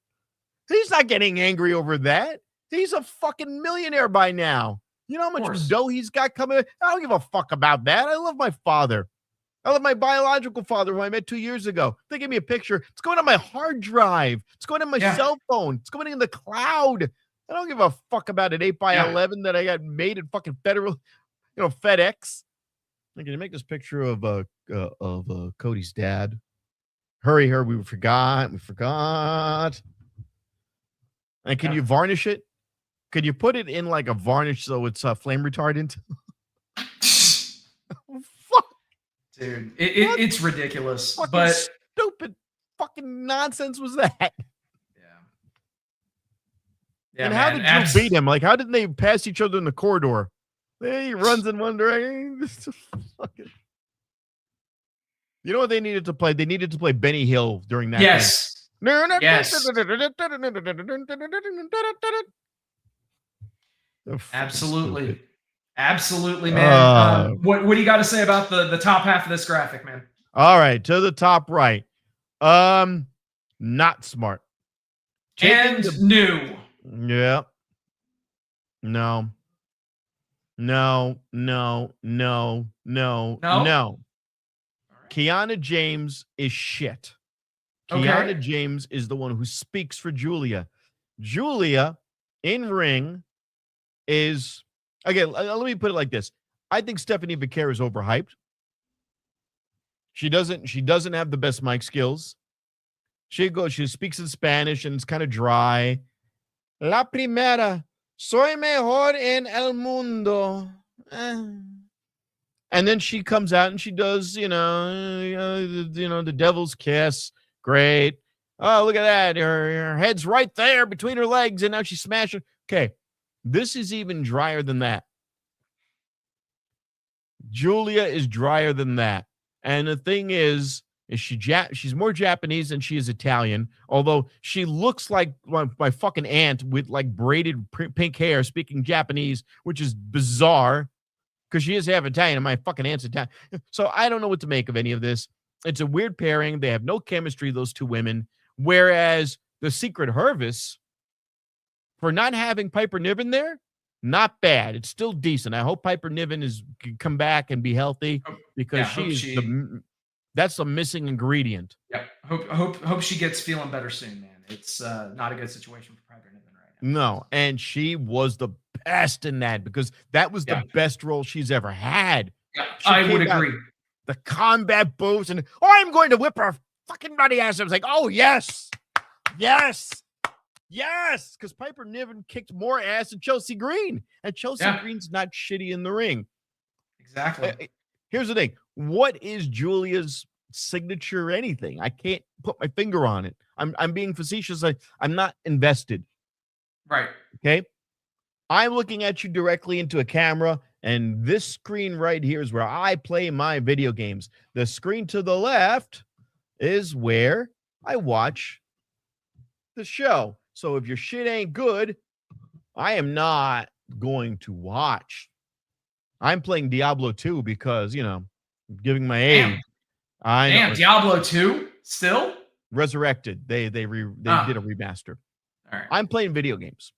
He's not getting angry over that. He's a fucking millionaire by now. You know how much dough he's got coming? I don't give a fuck about that. I love my father. I love my biological father who I met 2 years ago. They gave me a picture. It's going on my hard drive. It's going on my cell phone. It's going in the cloud. I don't give a fuck about an 8x11 that I got made at fucking FedEx. Can you make this picture of Cody's dad? Hurry, we forgot. And can you varnish it? Could you put it in like a varnish so it's flame retardant? Fuck. Dude, it's ridiculous. But stupid fucking nonsense was that? Yeah, and how did you beat him? Like, how did they pass each other in the corridor? He runs in one direction. You know what they needed to play? They needed to play Benny Hill during that. Yes. Yes. Absolutely. Absolutely, man. What do you got to say about the top half of this graphic, man? All right, to the top right. Not smart. New. Yeah. No. Kiana James is shit. Kiana James is the one who speaks for Julia. Julia in ring is, again, let me put it like this. I think Stephanie Vaquer is overhyped. She doesn't have the best mic skills. She speaks in Spanish and it's kind of dry. La primera, soy mejor en el mundo. And then she comes out and she does, the devil's kiss. Great. Oh, look at that. Her head's right there between her legs, and now she's smashing. Okay, this is even drier than that. Julia is drier than that. And the thing is she's more Japanese than she is Italian, although she looks like my fucking aunt with like braided pink hair speaking Japanese, which is bizarre because she is half Italian and my fucking aunt's Italian. So I don't know what to make of any of this. It's a weird pairing. They have no chemistry, those two women. Whereas the Secret Hervis, for not having Piper Niven there, not bad. It's still decent. I hope Piper Niven can come back and be healthy because that's the missing ingredient. Yeah. Hope she gets feeling better soon, man. It's not a good situation for Piper Niven right now. No, and she was the best in that because that was the best role she's ever had. Yeah, I would agree. The combat boots and I'm going to whip her fucking bloody ass. I was like, oh yes, because Piper Niven kicked more ass than Chelsea Green, and Chelsea Green's not shitty in the ring. Exactly. Here's the thing. What is Julia's signature or anything? I can't put my finger on it. I'm being facetious. I'm not invested. Right. Okay. I'm looking at you directly into a camera, and this screen right here is where I play my video games. The screen to the left is where I watch the show. So if your shit ain't good, I am not going to watch. I'm playing Diablo 2 because, giving my age. Damn. I know. Damn. Diablo 2 still? Resurrected. They did a remaster. All right. I'm playing video games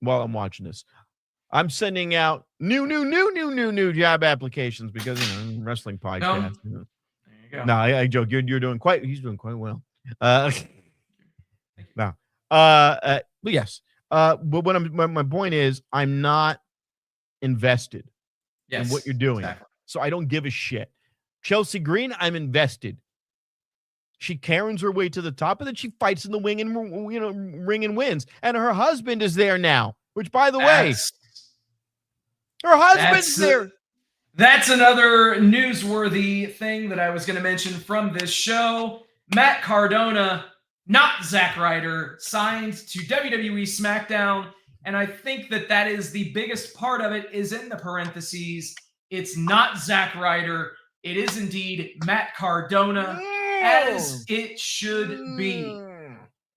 while I'm watching this. I'm sending out new job applications because wrestling podcast. There you go. No, I joke. He's doing quite well. No. But yes. But my point is, I'm not invested in what you're doing, exactly. so I don't give a shit. Chelsea Green, I'm invested. She Karens her way to the top, and then she fights in the ring and wins. And her husband is there now. Which, by the way, her husband's there. That's another newsworthy thing that I was going to mention from this show. Matt Cardona, not Zack Ryder, signed to WWE SmackDown. And I think that is the biggest part of it is in the parentheses. It's not Zack Ryder. It is indeed Matt Cardona, as it should be.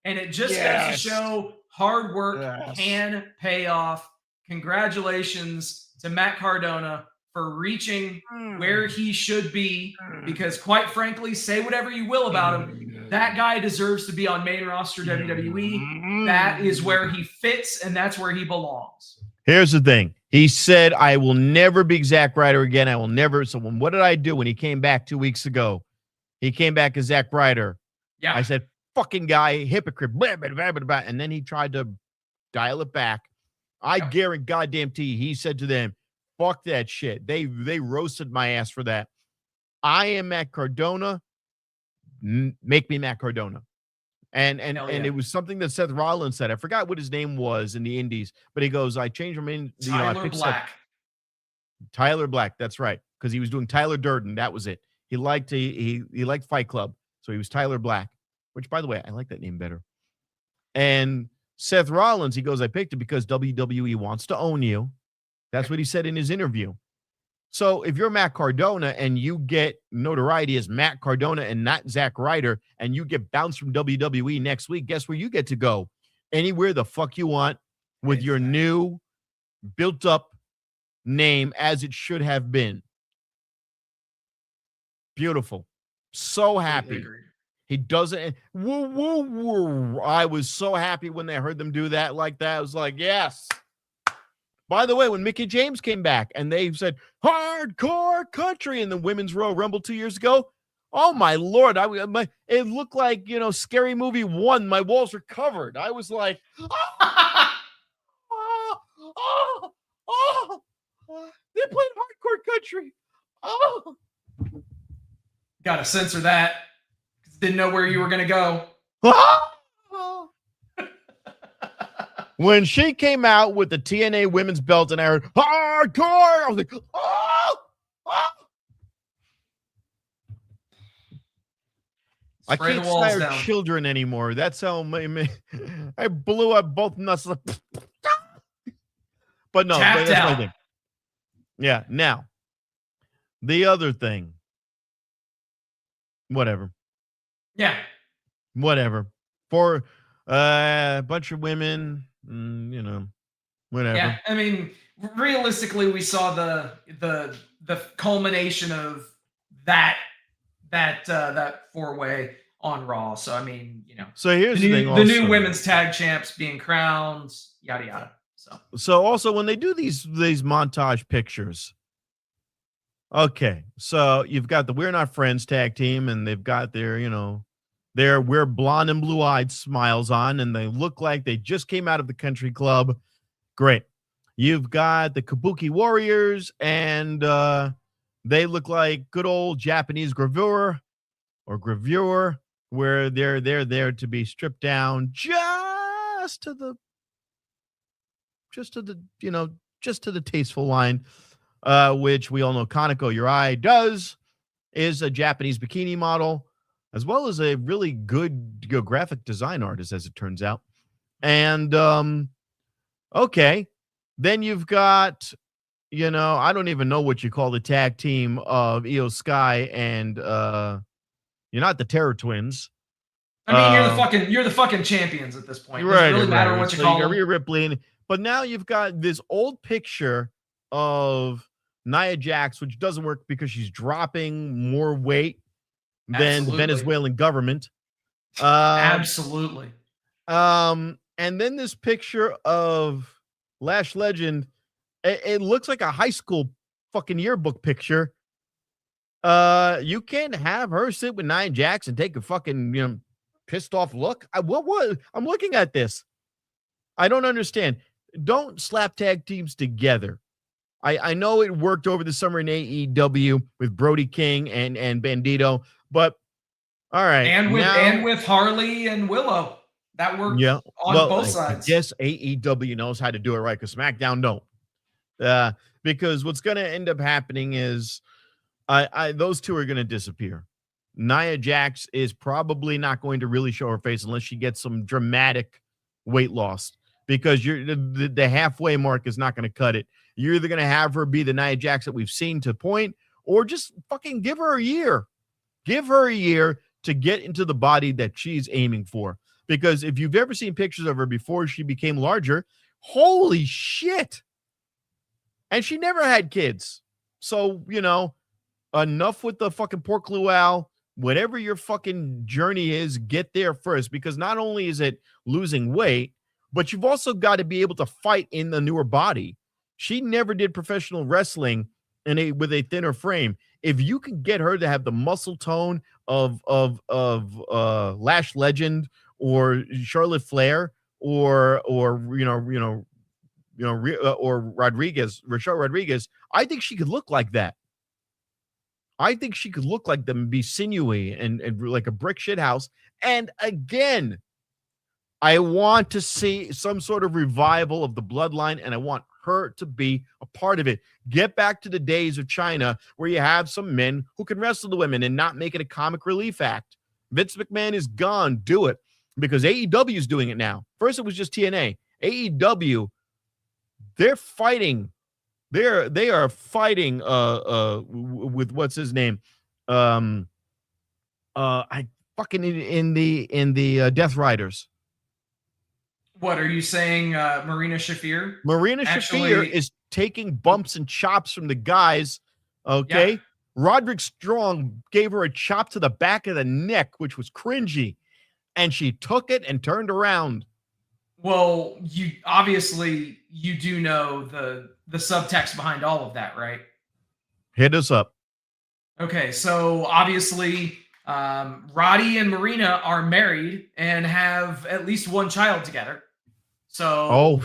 And it just goes to show hard work can pay off. Congratulations to Matt Cardona for reaching where he should be, because quite frankly, say whatever you will about him, that guy deserves to be on main roster WWE. That is where he fits, and that's where he belongs. Here's the thing. He said, I will never be Zack Ryder again. I will never. So what did I do when he came back 2 weeks ago? He came back as Zack Ryder. Yeah. I said, fucking guy, hypocrite, blah, blah, blah, blah, blah. And then he tried to dial it back. I guarantee goddamn to you, he said to them, fuck that shit. They roasted my ass for that. I am Matt Cardona. Make me Matt Cardona. And it was something that Seth Rollins said. I forgot what his name was in the Indies, but he goes, I changed him in. Tyler Black. Tyler Black. That's right. Because he was doing Tyler Durden. That was it. He liked Fight Club. So he was Tyler Black, which, by the way, I like that name better. And Seth Rollins, he goes, I picked it because WWE wants to own you. That's what he said in his interview. So if you're Matt Cardona and you get notoriety as Matt Cardona and not Zack Ryder, and you get bounced from WWE next week, guess where you get to go? Anywhere the fuck you want with your new built-up name as it should have been. Beautiful. So happy. He doesn't. Woo, woo, woo. I was so happy when they heard them do that like that. I was like, yes. By the way, when Mickie James came back and they said hardcore country in the Women's Royal Rumble 2 years ago, oh my Lord, it looked like, Scary Movie 1. My walls were covered. I was like, they played hardcore country. Oh. Gotta censor that. Didn't know where you were going to go. When she came out with the TNA women's belt and I heard hardcore, I was like, I can't sire children anymore. That's how I blew up both nuts. But no, that's my thing. Yeah. Now, the other thing. Whatever. Yeah. Whatever. For a bunch of women, whatever. Yeah, I mean, realistically, we saw the culmination of that four-way on Raw. So I mean, So here's the thing. The new women's tag champs being crowned, yada yada. So also when they do these montage pictures. Okay, so you've got the We're Not Friends tag team, and they've got their, their We're Blonde and Blue-Eyed smiles on, and they look like they just came out of the country club. Great. You've got the Kabuki Warriors, and they look like good old Japanese gravure, where they're there to be stripped down just to the tasteful line. which we all know Kaneko Uri does, is a Japanese bikini model, as well as a really good graphic design artist, as it turns out. And okay, then you've got, I don't even know what you call the tag team of Io Sky and you're not the Terror Twins. I mean, you're the fucking champions at this point. It Right, doesn't really matter what you call them. Rhea Ripley, but now you've got this old picture of Nia Jax, which doesn't work because she's dropping more weight than the Venezuelan government. Absolutely. And then this picture of Lash Legend, it looks like a high school fucking yearbook picture. You can't have her sit with Nia Jax and take a fucking pissed off look. What? I'm looking at this. I don't understand. Don't slap tag teams together. I know it worked over the summer in AEW with Brody King and Bandito, but all right. And with Harley and Willow. That worked on both sides. Yes, AEW knows how to do it right, because SmackDown don't. Because what's going to end up happening is those two are going to disappear. Nia Jax is probably not going to really show her face unless she gets some dramatic weight loss, because the halfway mark is not going to cut it. You're either going to have her be the Nia Jax that we've seen to point, or just fucking give her a year. Give her a year to get into the body that she's aiming for. Because if you've ever seen pictures of her before she became larger, holy shit. And she never had kids. So, enough with the fucking pork luau. Whatever your fucking journey is, get there first. Because not only is it losing weight, but you've also got to be able to fight in the newer body. She never did professional wrestling with a thinner frame. If you can get her to have the muscle tone of Lash Legend or Charlotte Flair or Rodriguez, Rachel Rodriguez, I think she could look like that. I think she could look like them and be sinewy and like a brick shit house. And again, I want to see some sort of revival of the bloodline, and I want her to be a part of it. Get back to the days of China where you have some men who can wrestle the women and not make it a comic relief act. Vince McMahon is gone. Do it, because AEW is doing it now. First, it was just TNA. AEW, they're fighting. They are fighting with what's his name? I fucking in the Death Riders. What are you saying, Marina Shafir? Marina Shafir is taking bumps and chops from the guys, okay? Yeah. Roderick Strong gave her a chop to the back of the neck, which was cringy, and she took it and turned around. Well, you do know the subtext behind all of that, right? Hit us up. Okay, so obviously Roddy and Marina are married and have at least one child together. So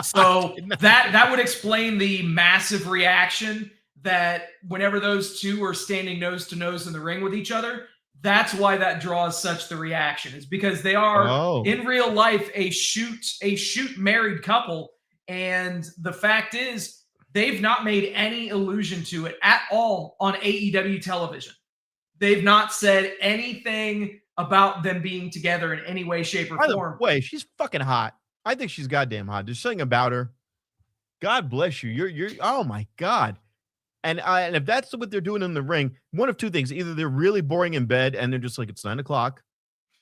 so that would explain the massive reaction that whenever those two are standing nose to nose in the ring with each other, that's why that draws such the reaction, is because they are in real life a shoot married couple. And the fact is, they've not made any allusion to it at all on AEW television. They've not said anything about them being together in any way, shape, or form. By the way, she's fucking hot. I think she's goddamn hot. There's something about her. God bless you. You're oh my God. And if that's what they're doing in the ring, one of two things: either they're really boring in bed and they're just like, it's 9:00,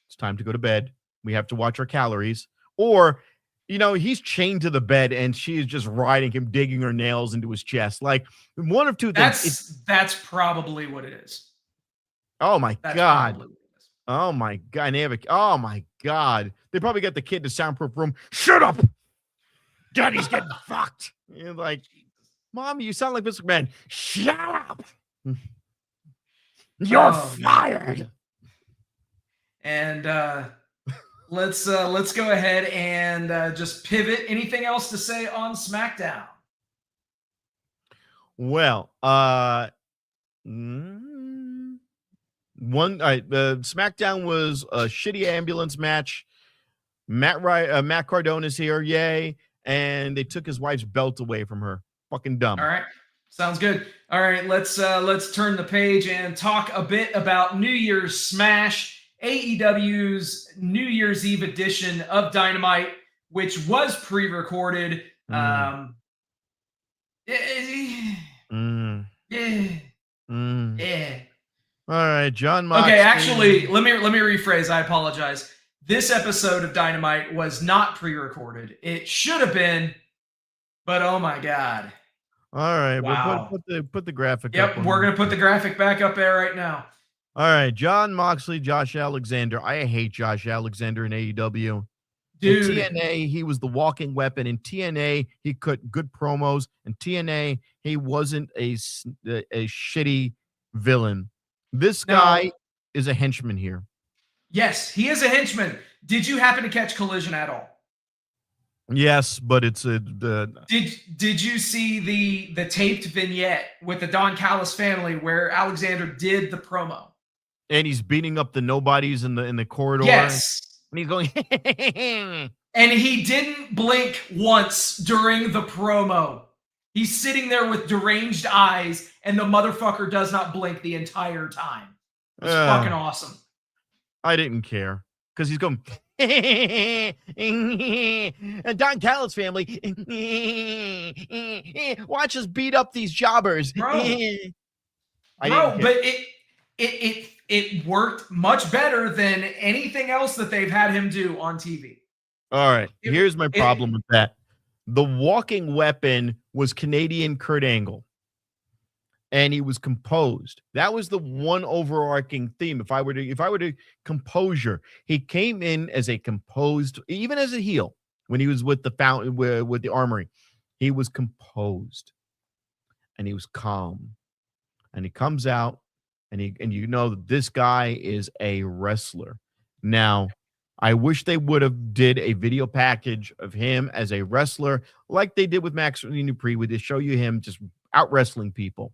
it's time to go to bed, we have to watch our calories, or he's chained to the bed and she's just riding him, digging her nails into his chest. Like, one of two things. That's probably what it is. Oh my God. Oh my God. Oh my God. They probably got the kid in the soundproof room. Shut up. Daddy's getting fucked. You're like, Mommy, you sound like Mr. McMahon. Shut up. You're fired. And let's go ahead and just pivot. Anything else to say on SmackDown? Well, SmackDown was a shitty ambulance match. Matt Cardona is here, yay! And they took his wife's belt away from her. Fucking dumb. All right. Sounds good. All right, let's turn the page and talk a bit about New Year's Smash, AEW's New Year's Eve edition of Dynamite, which was pre-recorded. Mm. Yeah. All right, John Moxley. Okay, actually, let me rephrase. I apologize. This episode of Dynamite was not pre-recorded. It should have been, but oh my god. All right, wow. We'll put the graphic up. Yep, we're gonna put the graphic back up there right now. All right, John Moxley, Josh Alexander. I hate Josh Alexander in AEW. Dude. In TNA, he was the walking weapon. In TNA, he cut good promos. In TNA, he wasn't a shitty villain. This guy is a henchman here. Yes, he is a henchman. Did you happen to catch Collision at all? Yes, but it's Did you see the taped vignette with the Don Callis family where Alexander did the promo? And he's beating up the nobodies in the corridor. Yes. And he's going and he didn't blink once during the promo. He's sitting there with deranged eyes, and the motherfucker does not blink the entire time. It's fucking awesome. I didn't care because he's going Don Callis family watch us beat up these jobbers. Bro, but it worked much better than anything else that they've had him do on TV. All right, here's my problem with that. The walking weapon was Canadian Kurt Angle, and he was composed. That was the one overarching theme. If I were to composure, he came in as a composed, even as a heel when he was with the fountain with the Armory. He was composed, and he was calm, and he comes out, and you know that this guy is a wrestler. Now, I wish they would have did a video package of him as a wrestler like they did with Max Dupree, where they show you him just out wrestling people.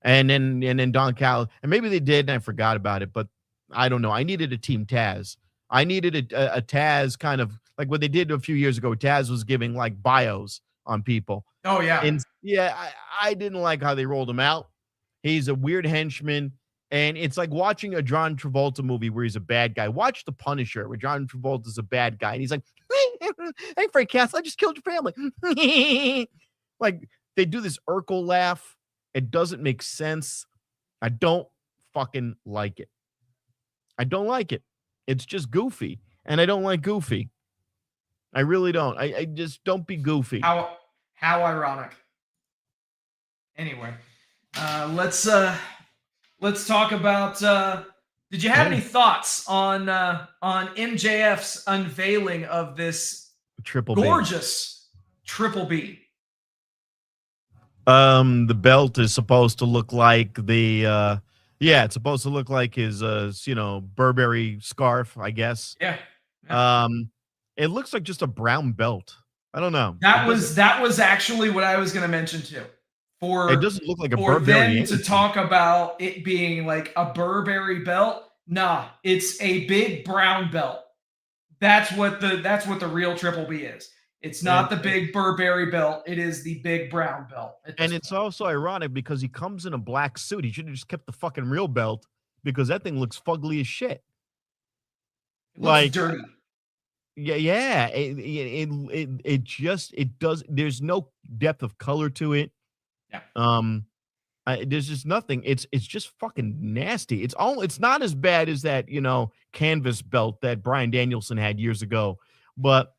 And then Don Callis, and maybe they did, and I forgot about it, but I don't know. I needed a Team Taz. I needed a Taz kind of like what they did a few years ago. Taz was giving like bios on people. Oh, yeah. And yeah, I didn't like how they rolled him out. He's a weird henchman. And it's like watching a John Travolta movie where he's a bad guy. Watch The Punisher, where John Travolta's a bad guy. And he's like, hey, Frank Castle, I just killed your family. Like, they do this Urkel laugh. It doesn't make sense. I don't fucking like it. I don't like it. It's just goofy. And I don't like goofy. I really don't. I just don't be goofy. How ironic. Anyway, let's talk about did you have any thoughts on MJF's unveiling of this gorgeous Triple B? The belt is supposed to look like the it's supposed to look like his Burberry scarf, I guess. Yeah. It looks like just a brown belt. I don't know. That was actually what I was going to mention too. It doesn't look like a Burberry. For them to talk about it being like a Burberry belt, nah, it's a big brown belt. That's what the real Triple B is. It's not the big Burberry belt. It is the big brown belt. And it's also ironic because he comes in a black suit. He should have just kept the fucking real belt because that thing looks fugly as shit. It looks dirty. Yeah. It does. There's no depth of color to it. Yeah. There's just nothing. It's just fucking nasty. It's not as bad as that, canvas belt that Bryan Danielson had years ago. But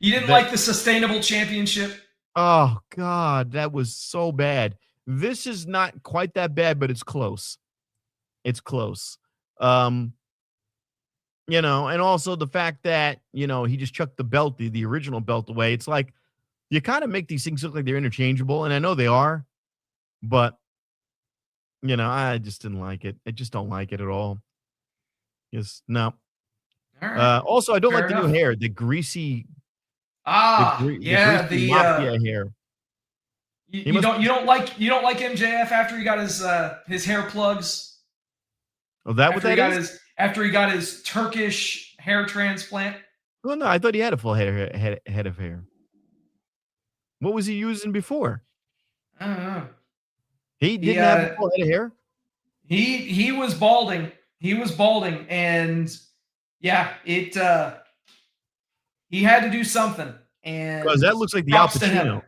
you didn't like the sustainable championship? Oh God, that was so bad. This is not quite that bad, but it's close. It's close. And also the fact that, he just chucked the belt, the original belt away. It's like, you kind of make these things look like they're interchangeable, and I know they are, but, I just didn't like it. I just don't like it at all. Yes, no. All right. Also, I don't like the new hair, the greasy. The hair. You don't like MJF after he got his hair plugs? Oh, that what that is? After he got his Turkish hair transplant? Well, no, I thought he had a full head of hair. What was he using before? I don't know. He He didn't have a full head of hair. he was balding. He was balding, and yeah, he had to do something. Because And that looks like the Al props to him. Pacino.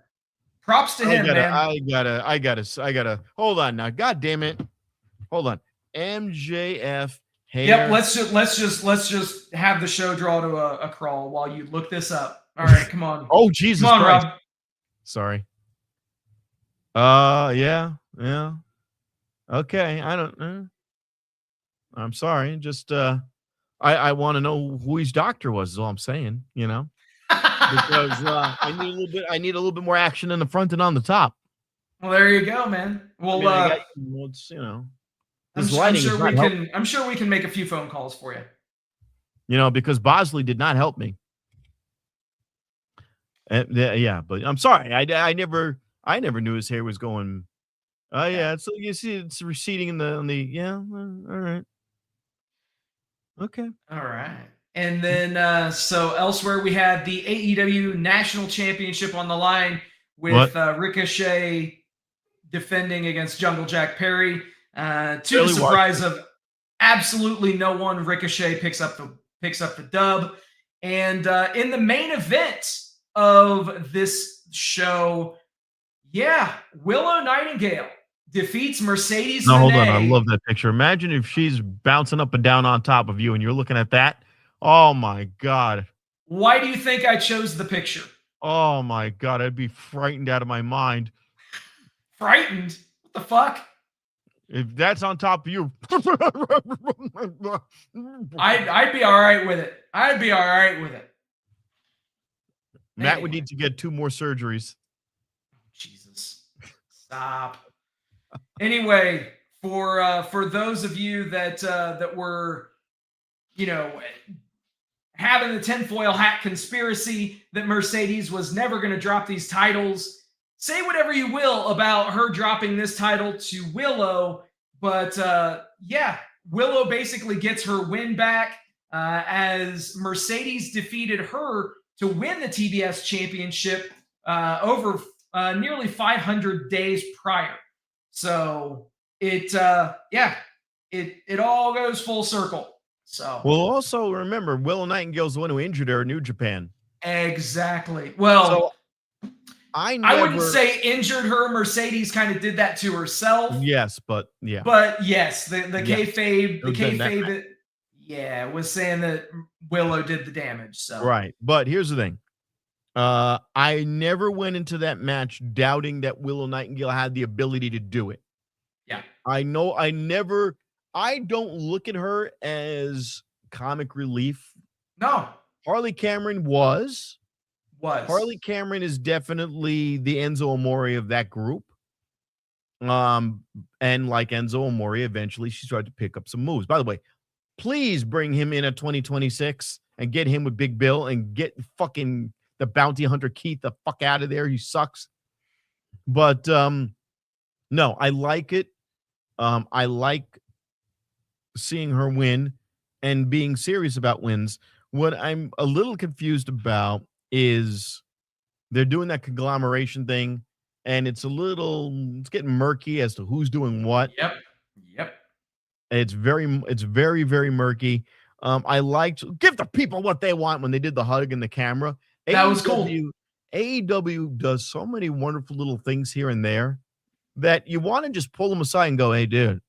Props to him, man. I gotta. Hold on now. God damn it. Hold on. MJF hair. Yep. Let's just have the show draw to a crawl while you look this up. All right, come on. Oh Jesus Come on, Christ. Rob. Sorry. Yeah. Okay. I don't. I'm sorry. Just I want to know who his doctor was. Is all I'm saying. You know. Because I need a little bit more action in the front and on the top. Well, there you go, man. Well, it's, you know, I'm sure we can make a few phone calls for you. You know, because Bosley did not help me. Yeah, but I'm sorry. I never knew his hair was going. Oh yeah, so you see, it's receding in the. Yeah, all right. Okay. All right. And then, so elsewhere, we had the AEW National Championship on the line with Ricochet defending against Jungle Jack Perry. To the surprise of absolutely no one, Ricochet picks up the dub. And in the main event of this show, Willow Nightingale defeats Mercedes. No, hold on. I love that picture. Imagine if she's bouncing up and down on top of you and you're looking at that. Oh my God. Why do you think I chose the picture? Oh my God. I'd be frightened out of my mind. Frightened? What the fuck? If that's on top of you. I'd be all right with it. I'd be all right with it. Matt would need to get 2 more surgeries. Jesus. Stop. Anyway, for those of you that were, you know, having the tinfoil hat conspiracy that Mercedes was never going to drop these titles, say whatever you will about her dropping this title to Willow, but Willow basically gets her win back as Mercedes defeated her to win the TBS championship over nearly 500 days prior. So it all goes full circle. So well, also remember, Willow Nightingale's the one who injured her in New Japan. Exactly. Well, so I wouldn't say injured her. Mercedes kind of did that to herself. Yes, but yeah. But yes, the kayfabe, was saying that Willow did the damage. So right. But here's the thing. I never went into that match doubting that Willow Nightingale had the ability to do it. Yeah. I don't look at her as comic relief. No. Harley Cameron was. Harley Cameron is definitely the Enzo Amore of that group. And like Enzo Amore, eventually she started to pick up some moves. By the way, please bring him in at 2026 and get him with Big Bill and get fucking the bounty hunter Keith the fuck out of there. He sucks. But no, I like it. I like seeing her win and being serious about wins. What I'm a little confused about is they're doing that conglomeration thing, and it's getting murky as to who's doing what. Yep. It's very, very murky. I liked give the people what they want when they did the hug and the camera. That was cool. AEW does so many wonderful little things here and there that you want to just pull them aside and go, hey, dude,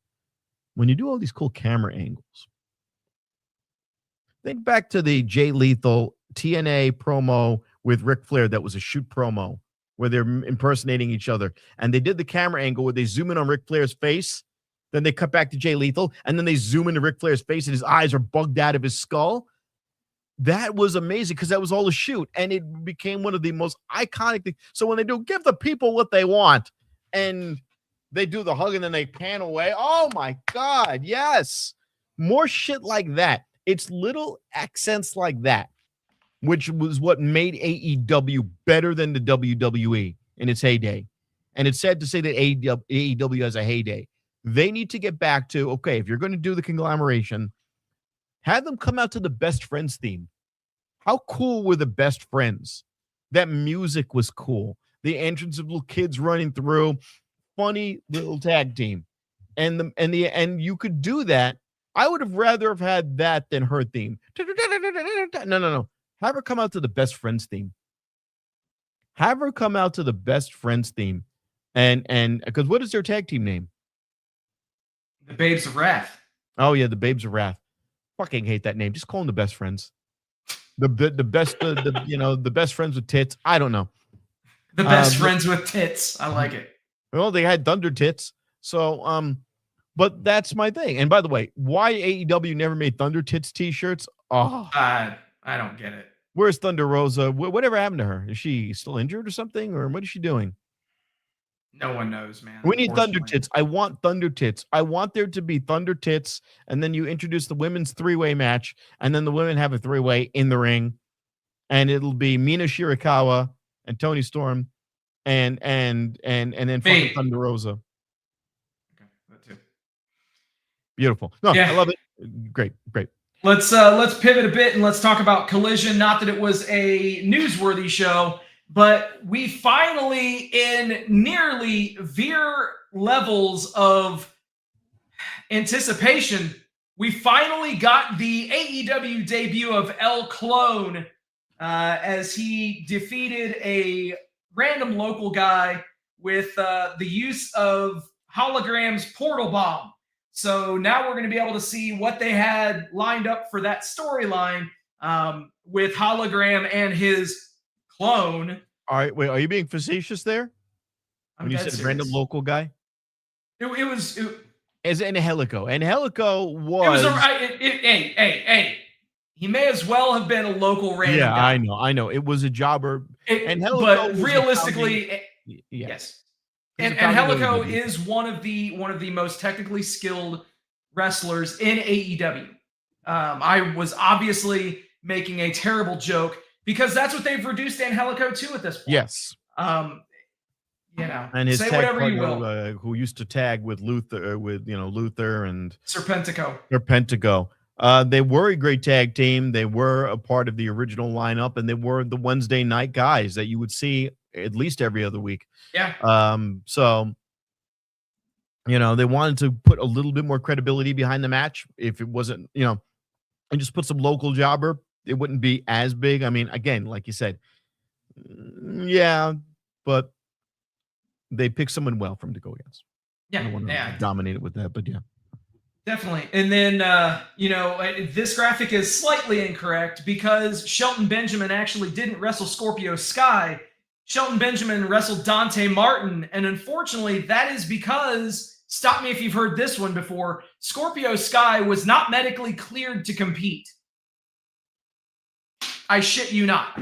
when you do all these cool camera angles, think back to the Jay Lethal TNA promo with Ric Flair that was a shoot promo where they're impersonating each other. And they did the camera angle where they zoom in on Ric Flair's face, then they cut back to Jay Lethal, and then they zoom into Ric Flair's face and his eyes are bugged out of his skull. That was amazing because that was all a shoot, and it became one of the most iconic things. So when they do give the people what they want, and they do the hug and then they pan away, oh my God, yes. More shit like that. It's little accents like that, which was what made AEW better than the WWE in its heyday. And it's sad to say that AEW has a heyday. They need to get back to, okay, if you're going to do the conglomeration, have them come out to the Best Friends theme. How cool were the Best Friends? That music was cool. the entrance of little kids running through. Funny little tag team. And you could do that. I would have rather have had that than her theme. No. Have her come out to the Best Friends theme. Have her come out to the Best Friends theme. And because what is their tag team name? The Babes of Wrath. Oh yeah, the Babes of Wrath. Fucking hate that name. Just call them the Best Friends. The best the best friends with tits. I don't know. The best friends with tits. I like it. Well, they had Thunder Tits. So but that's my thing. And by the way, why AEW never made Thunder Tits t-shirts? Oh, I don't get it. Where's Thunder Rosa? Whatever happened to her? Is she still injured or something? Or what is she doing? No one knows, man. We need Thunder Tits. I want Thunder Tits. I want there to be Thunder Tits, and then you introduce the women's three-way match, and then the women have a three-way in the ring, and it'll be Mina Shirakawa and Tony Storm, and then fucking Thunder Rosa. Okay, that too. Beautiful. No, yeah. I love it. Great. Let's pivot a bit and let's talk about Collision. Not that it was a newsworthy show, but we finally, in nearly Veer levels of anticipation, we finally got the AEW debut of El Clone as he defeated a random local guy with the use of Hologram's Portal Bomb. So now we're going to be able to see what they had lined up for that storyline with Hologram and his clone. All right, wait, are you being facetious there? When you said serious. Random local guy? It was... As Angelico. Angelico was... Hey. He may as well have been a local random guy. Yeah, I know. It was a jobber. But realistically... Yes. And Angelico is one of the most technically skilled wrestlers in AEW. I was obviously making a terrible joke because that's what they've reduced Angelico to at this point. Yes. And his say tag whatever you partner, will. Who used to tag with Luther and Serpentico. They were a great tag team. They were a part of the original lineup, and they were the Wednesday night guys that you would see at least every other week. Yeah. So they wanted to put a little bit more credibility behind the match. If it wasn't, and just put some local jobber, it wouldn't be as big. I mean, again, like you said, yeah, but they picked someone well for him to go against. Yeah. I don't want to dominate it with that, but yeah. Definitely. And then, this graphic is slightly incorrect because Shelton Benjamin actually didn't wrestle Scorpio Sky. Shelton Benjamin wrestled Dante Martin. And unfortunately, that is because, stop me if you've heard this one before, Scorpio Sky was not medically cleared to compete. I shit you not.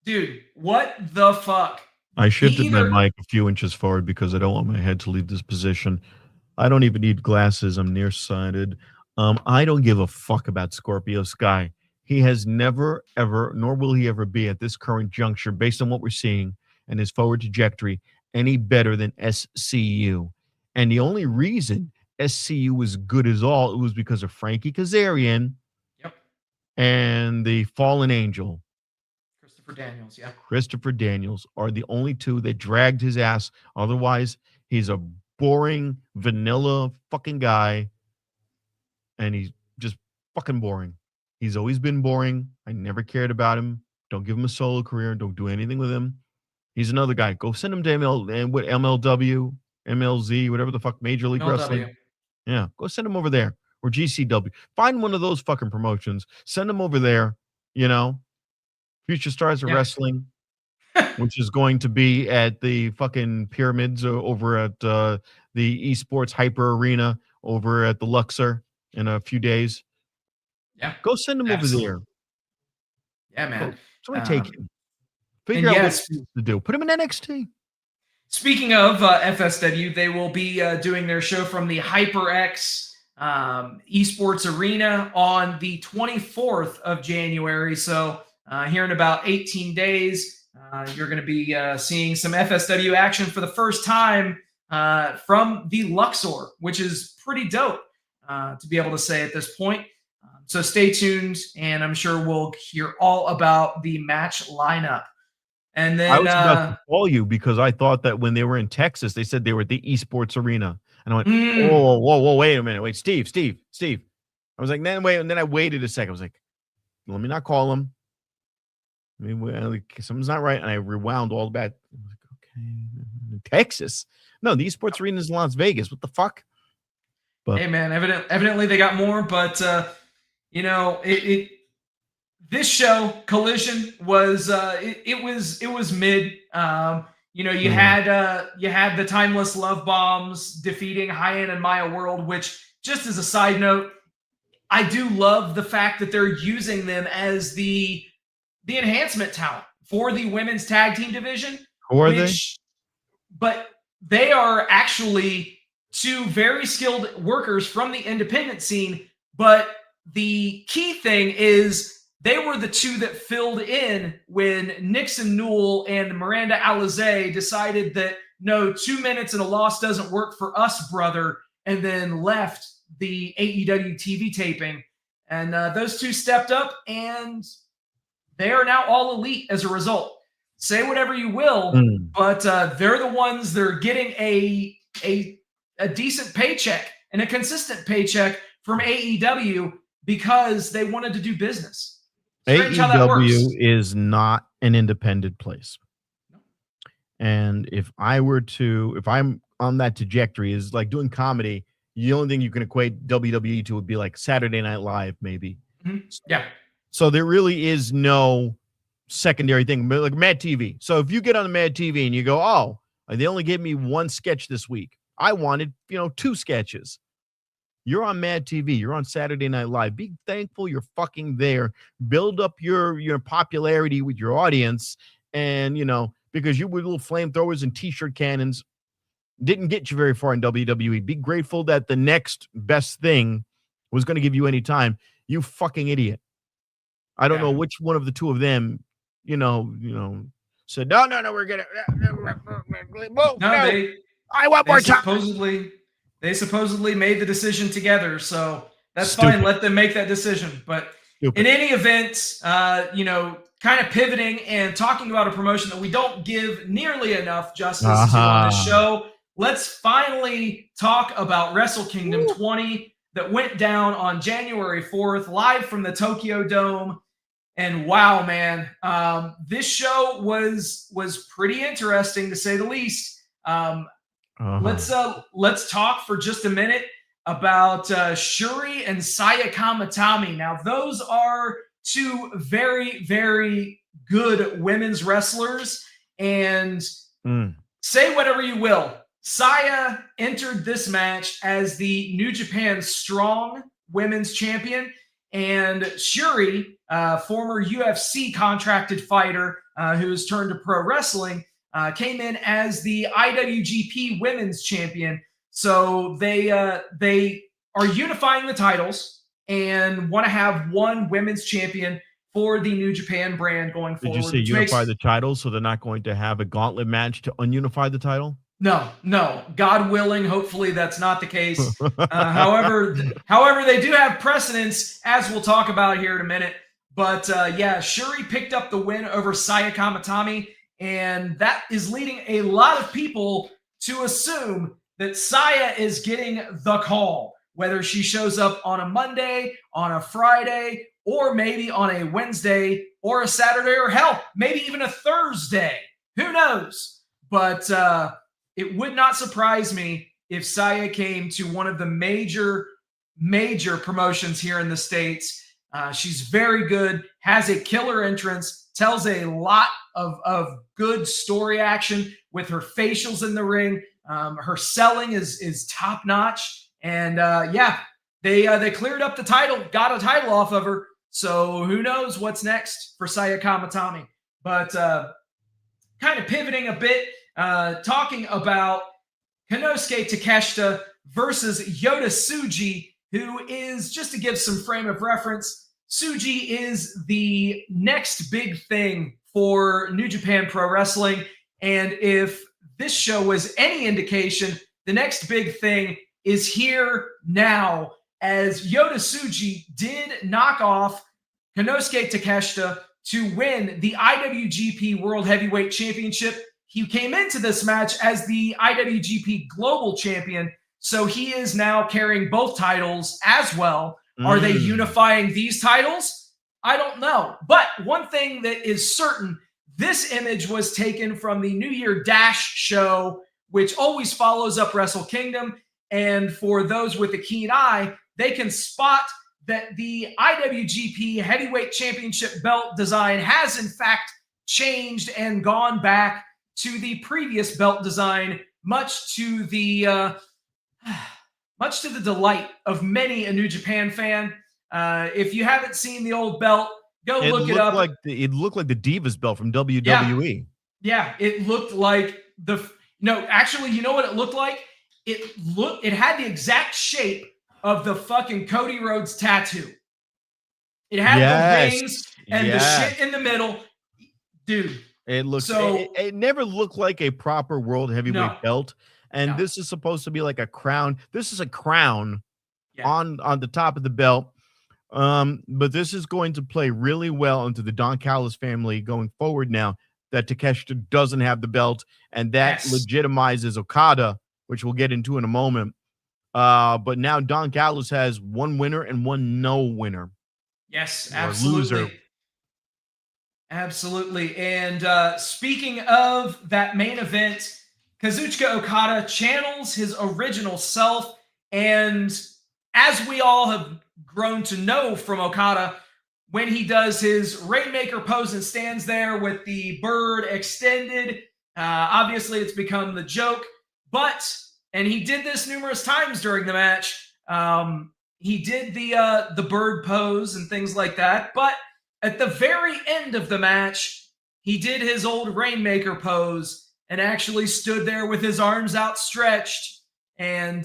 Dude, what the fuck? I shifted my mic a few inches forward because I don't want my head to leave this position. I don't even need glasses. I'm nearsighted. I don't give a fuck about Scorpio Sky. He has never, ever, nor will he ever be at this current juncture, based on what we're seeing and his forward trajectory, any better than SCU. And the only reason SCU was good as all, it was because of Frankie Kazarian and the Fallen Angel. Christopher Daniels are the only two that dragged his ass. Otherwise, he's a boring, vanilla fucking guy. And he's just fucking boring. He's always been boring. I never cared about him. Don't give him a solo career. Don't do anything with him. He's another guy. Go send him to MLW, MLZ, whatever the fuck, Major League Wrestling. Yeah, go send him over there. Or GCW. Find one of those fucking promotions. Send him over there, Future Stars of Wrestling, which is going to be at the fucking Pyramids over at the Esports Hyper Arena over at the Luxor in a few days. Yeah. Go send him over there. Yeah, man. Somebody take him. Figure out what he needs to do. Put him in NXT. Speaking of FSW, they will be doing their show from the HyperX Esports Arena on the 24th of January. So here in about 18 days, you're going to be seeing some FSW action for the first time from the Luxor, which is pretty dope to be able to say at this point. So stay tuned, and I'm sure we'll hear all about the match lineup. And I then was about to call you because I thought that when they were in Texas, they said they were at the esports arena. And I went, whoa, whoa, whoa, wait a minute. Wait, Steve. I was like, then wait. And then I waited a second. I was like, let me not call him. I mean, something's not right. And I rewound all the back. I was like, okay, Texas. No, the esports arena is in Las Vegas. What the fuck? But hey, man, evidently they got more. But, you know, this show Collision was it was mid. You know, you had the Timeless Love Bombs defeating Hyan and Maya World, which, just as a side note, I do love the fact that they're using them as the enhancement talent for the women's tag team division. who are they? But they are actually two very skilled workers from the independent scene. But the key thing is they were the two that filled in when Nixon Newell and Miranda Alizé decided that, no, 2 minutes and a loss doesn't work for us, brother, and then left the AEW TV taping. And those two stepped up, and they are now all elite as a result. Say whatever you will, but they're the ones that are getting a decent paycheck and a consistent paycheck from AEW because they wanted to do business. Strange how that works. AEW is not an independent place. And if I'm on that trajectory, is like doing comedy, the only thing you can equate WWE to would be like Saturday Night Live, maybe. Yeah. So there really is no secondary thing, like Mad TV. So if you get on the Mad TV and you go, oh, they only gave me one sketch this week. I wanted, 2 sketches. You're on Mad TV. You're on Saturday Night Live. Be thankful you're fucking there. Build up your popularity with your audience. And, because you with little flamethrowers and T-shirt cannons didn't get you very far in WWE. Be grateful that the next best thing was going to give you any time. You fucking idiot. I don't know which one of the two of them, said, no, we're going to. I want more time. They supposedly made the decision together, so that's fine. Let them make that decision. But in any event, kind of pivoting and talking about a promotion that we don't give nearly enough justice to on this show, let's finally talk about Wrestle Kingdom 20 that went down on January 4th, live from the Tokyo Dome. And wow, man, this show was pretty interesting to say the least. Let's talk for just a minute about Shuri and Saya Kamatami. Now, those are two very, very good women's wrestlers. And say whatever you will, Saya entered this match as the New Japan Strong Women's Champion. And Shuri, former UFC contracted fighter who has turned to pro wrestling, came in as the IWGP Women's Champion. So they are unifying the titles and want to have one women's champion for the New Japan brand going forward. Did you say unify the titles, so they're not going to have a gauntlet match to ununify the title? No. God willing, hopefully that's not the case. However, they do have precedence, as we'll talk about here in a minute. But Shuri picked up the win over Saya Kamatami, and that is leading a lot of people to assume that Saya is getting the call, whether she shows up on a Monday, on a Friday, or maybe on a Wednesday or a Saturday, or hell, maybe even a Thursday. Who knows? But it would not surprise me if Saya came to one of the major promotions here in the States. She's very good, has a killer entrance, tells a lot of good story action with her facials in the ring. Her selling is top notch, and they cleared up the title, got a title off of her. So who knows what's next for Saya Kamatami? But kind of pivoting a bit, talking about Konosuke Takeshita versus Yota Tsuji, who is, just to give some frame of reference, Tsuji is the next big thing for New Japan Pro Wrestling. And if this show was any indication, the next big thing is here now, as Yota Tsuji did knock off Konosuke Takeshita to win the IWGP World Heavyweight Championship. He came into this match as the IWGP Global Champion, so he is now carrying both titles as well. Are they unifying these titles? I don't know. But one thing that is certain, this image was taken from the New Year Dash show, which always follows up Wrestle Kingdom. And for those with a keen eye, they can spot that the IWGP Heavyweight Championship belt design has in fact changed and gone back to the previous belt design, much to the delight of many a New Japan fan. If you haven't seen the old belt, go look it up. It looked like the Divas belt from WWE. Yeah, it looked like actually, you know what it looked like? It had the exact shape of the fucking Cody Rhodes tattoo. It had the rings and the shit in the middle. Dude. It looks it never looked like a proper world heavyweight belt. And this is supposed to be like a crown. This is a crown on the top of the belt. But this is going to play really well into the Don Callis family going forward now that Takeshita doesn't have the belt, and that legitimizes Okada, which we'll get into in a moment. But now Don Callis has one winner and one no winner. Yes, absolutely. Loser. Absolutely. And speaking of that main event, Kazuchika Okada channels his original self. And as we all have grown to know from Okada, when he does his Rainmaker pose and stands there with the bird extended, obviously it's become the joke. And he did this numerous times during the match. He did the bird pose and things like that. But at the very end of the match, he did his old Rainmaker pose and actually stood there with his arms outstretched and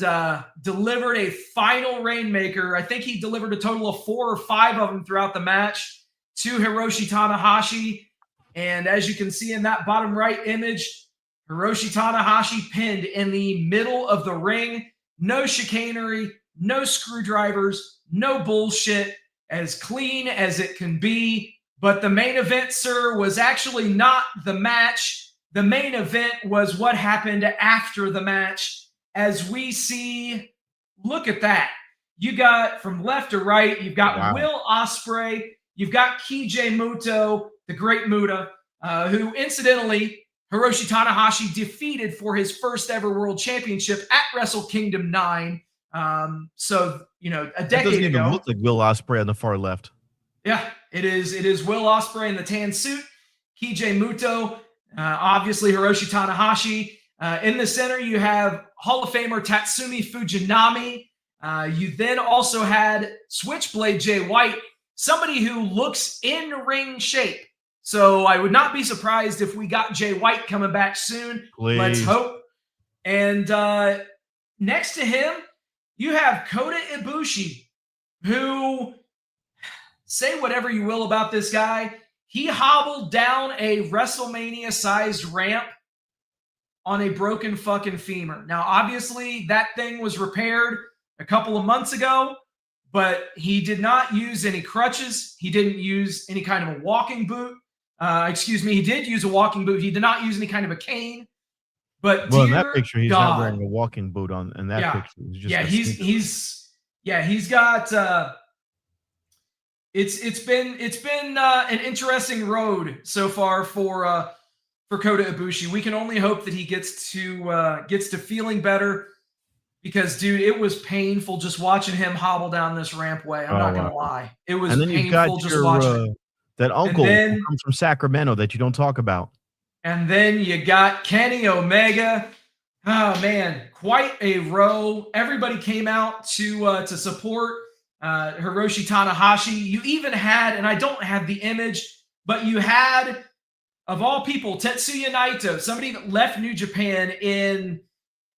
delivered a final Rainmaker. I think he delivered a total of 4 or 5 of them throughout the match to Hiroshi Tanahashi. And as you can see in that bottom right image, Hiroshi Tanahashi pinned in the middle of the ring. No chicanery, no screwdrivers, no bullshit. As clean as it can be. But the main event, sir, was actually not the match. The main event was what happened after the match. As we see, look at that. You got from left to right, you've got Will Ospreay, you've got Keiji Muto, the great Muta, who incidentally, Hiroshi Tanahashi defeated for his first ever world championship at Wrestle Kingdom 9. So, a decade ago. It doesn't even look like Will Ospreay on the far left. Yeah, it is. It is Will Ospreay in the tan suit. Keiji Muto, obviously Hiroshi Tanahashi. In the center, you have Hall of Famer Tatsumi Fujinami. You then also had Switchblade Jay White, somebody who looks in ring shape. So I would not be surprised if we got Jay White coming back soon. Please. Let's hope. And next to him, you have Kota Ibushi, who, say whatever you will about this guy, he hobbled down a WrestleMania-sized ramp on a broken fucking femur. Now, obviously, that thing was repaired a couple of months ago, but he did not use any crutches. He didn't use any kind of a walking boot. He did use a walking boot. He did not use any kind of a cane. But in that picture, he's not wearing a walking boot on. In that picture, he's got. It's been an interesting road so far for Kota Ibushi. We can only hope that he gets to feeling better, because dude, it was painful just watching him hobble down this rampway. I'm not gonna lie, it was painful just watching. That uncle who comes from Sacramento that you don't talk about. And then you got Kenny Omega. Oh man, quite a row. Everybody came out to support Hiroshi Tanahashi. You even had, and I don't have the image, but you had, of all people, Tetsuya Naito, somebody that left New Japan in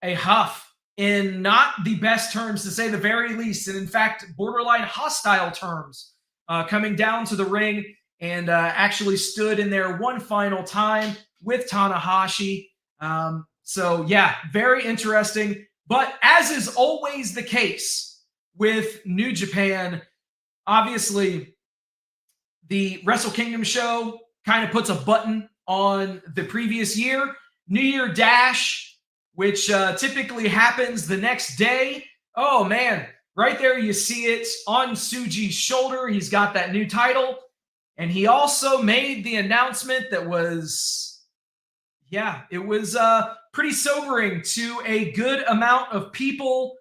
a huff, in not the best terms, to say the very least, and in fact, borderline hostile terms, coming down to the ring and actually stood in there one final time with Tanahashi. So yeah, very interesting. But as is always the case with New Japan, obviously the Wrestle Kingdom show kind of puts a button on the previous year. New Year Dash, which typically happens the next day. Oh, man. Right there, you see it on Tsuji's shoulder. He's got that new title. And he also made the announcement that was, it was pretty sobering to a good amount of people.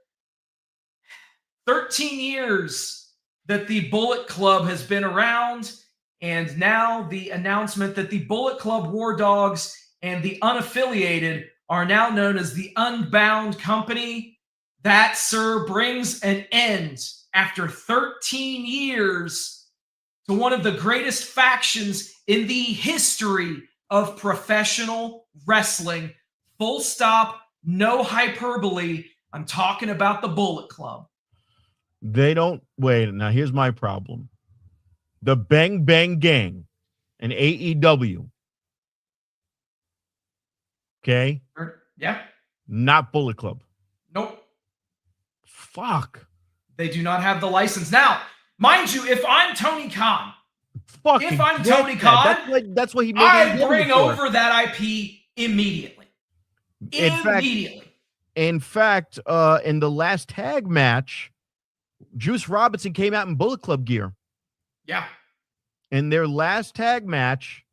13 years that the Bullet Club has been around, and now the announcement that the Bullet Club War Dogs and the unaffiliated are now known as the Unbound Company. That, sir, brings an end after 13 years to one of the greatest factions in the history of professional wrestling. Full stop, no hyperbole. I'm talking about the Bullet Club. They don't wait. Now, here's my problem. The Bang Bang Gang and AEW. Okay? Yeah. Not Bullet Club. Nope. Fuck. They do not have the license. Now, mind you, if I'm Tony Khan, Fucking that's what he made. I bring over that IP immediately. In fact, in the last tag match, Juice Robinson came out in Bullet Club gear. Yeah. In their last tag match,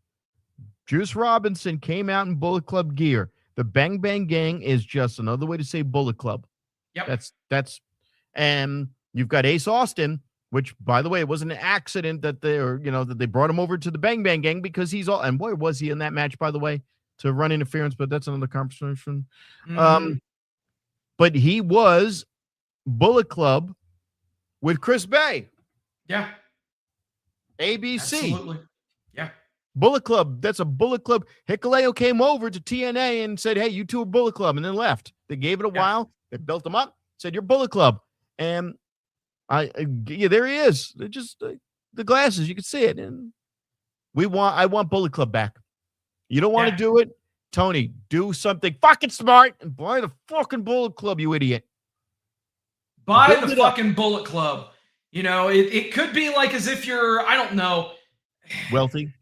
Juice Robinson came out in Bullet Club gear. The Bang Bang Gang is just another way to say Bullet Club. Yep. That's and you've got Ace Austin, which, by the way, it wasn't an accident that they brought him over to the Bang Bang Gang because he's all, and boy, was he in that match, by the way, to run interference, but that's another conversation. Mm-hmm. But he was Bullet Club with Chris Bay. Yeah. ABC. Absolutely. Yeah. Bullet Club. That's a Bullet Club. Hikuleo came over to TNA and said, hey, you two are Bullet Club, and then left. They gave it a while. They built him up, said, you're Bullet Club. And there he is. They're just the glasses. You can see it. And I want Bullet Club back. You don't want to do it? Tony, do something fucking smart and buy the fucking Bullet Club, you idiot. Buy the fucking Bullet Club. You know, it could be like as if you're, I don't know. Wealthy.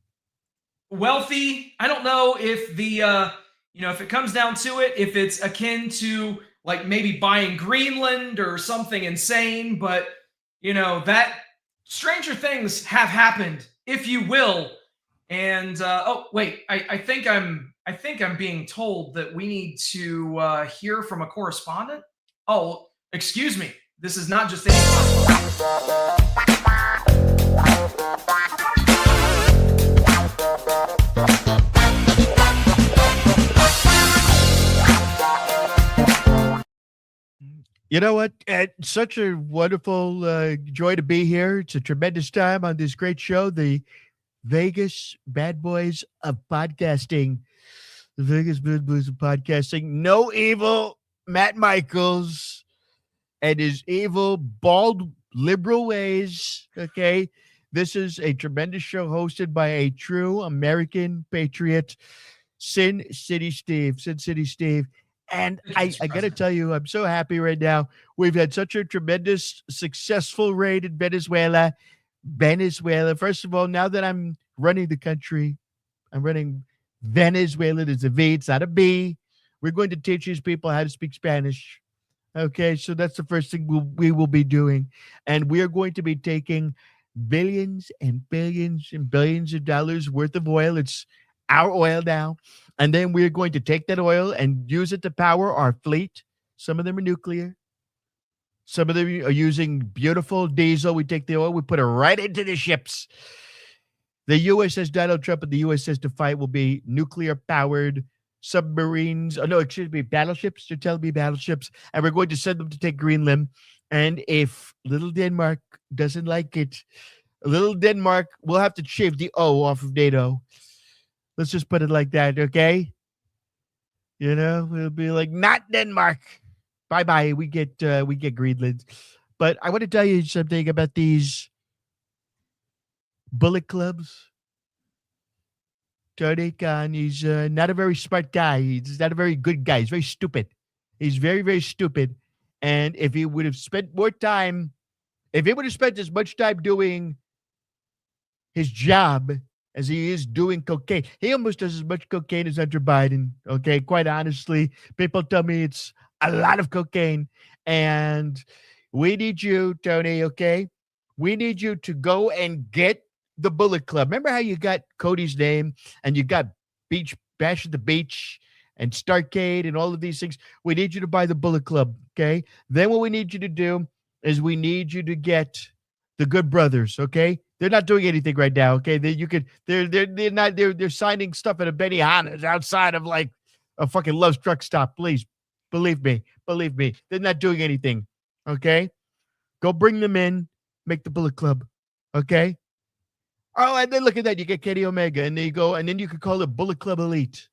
I don't know if if it comes down to it, if it's akin to like maybe buying Greenland or something insane, but that stranger things have happened, if you will. And I think I'm being told that we need to hear from a correspondent. Oh, excuse me. This is not just any. You know what? It's such a wonderful joy to be here. It's a tremendous time on this great show, the Vegas Bad Boys of Podcasting. The Vegas Bad Boys of Podcasting. No evil Matt Michaels and his evil, bald, liberal ways. Okay. This is a tremendous show hosted by a true American patriot, Sin City Steve. And I got to tell you, I'm so happy right now. We've had such a tremendous, successful raid in Venezuela. First of all, now that I'm running the country, I'm running Venezuela. There's a V, it's not a B. We're going to teach these people how to speak Spanish. Okay, so that's the first thing we will be doing. And we are going to be taking billions and billions and billions of dollars worth of oil. It's our oil now. And then we're going to take that oil and use it to power our fleet. Some of them are nuclear. Some of them are using beautiful diesel. We take the oil, we put it right into the ships. The USS Donald Trump and the USS Defiant will be nuclear-powered submarines. Oh, no, excuse me, battleships. They're telling me battleships. And we're going to send them to take Greenland. And if little Denmark doesn't like it, little Denmark will have to shave the O off of NATO. Let's just put it like that, okay? We'll be like, not Denmark. Bye-bye. We get Greenland. But I want to tell you something about these Bullet Clubs. Tony Khan, he's not a very smart guy. He's not a very good guy. He's very stupid. He's very, very stupid. And if he would have spent more time, if he would have spent as much time doing his job as he is doing cocaine. He almost does as much cocaine as Hunter Biden. Okay, quite honestly, people tell me it's a lot of cocaine, and we need you, Tony. Okay, we need you to go and get the Bullet Club. Remember how you got Cody's name and you got Beach Bash at the Beach and Starcade and all of these things? We need you to buy the Bullet Club. Okay, then what we need you to do is we need you to get the Good Brothers. Okay, they're not doing anything right now. Okay, they're signing stuff at a Benihana's outside of like a fucking Love's truck stop. Please believe me, they're not doing anything. Okay, go bring them in, make the Bullet Club. Okay. Oh, and then look at that. You get Kenny Omega, and then you go, and then you could call it Bullet Club Elite.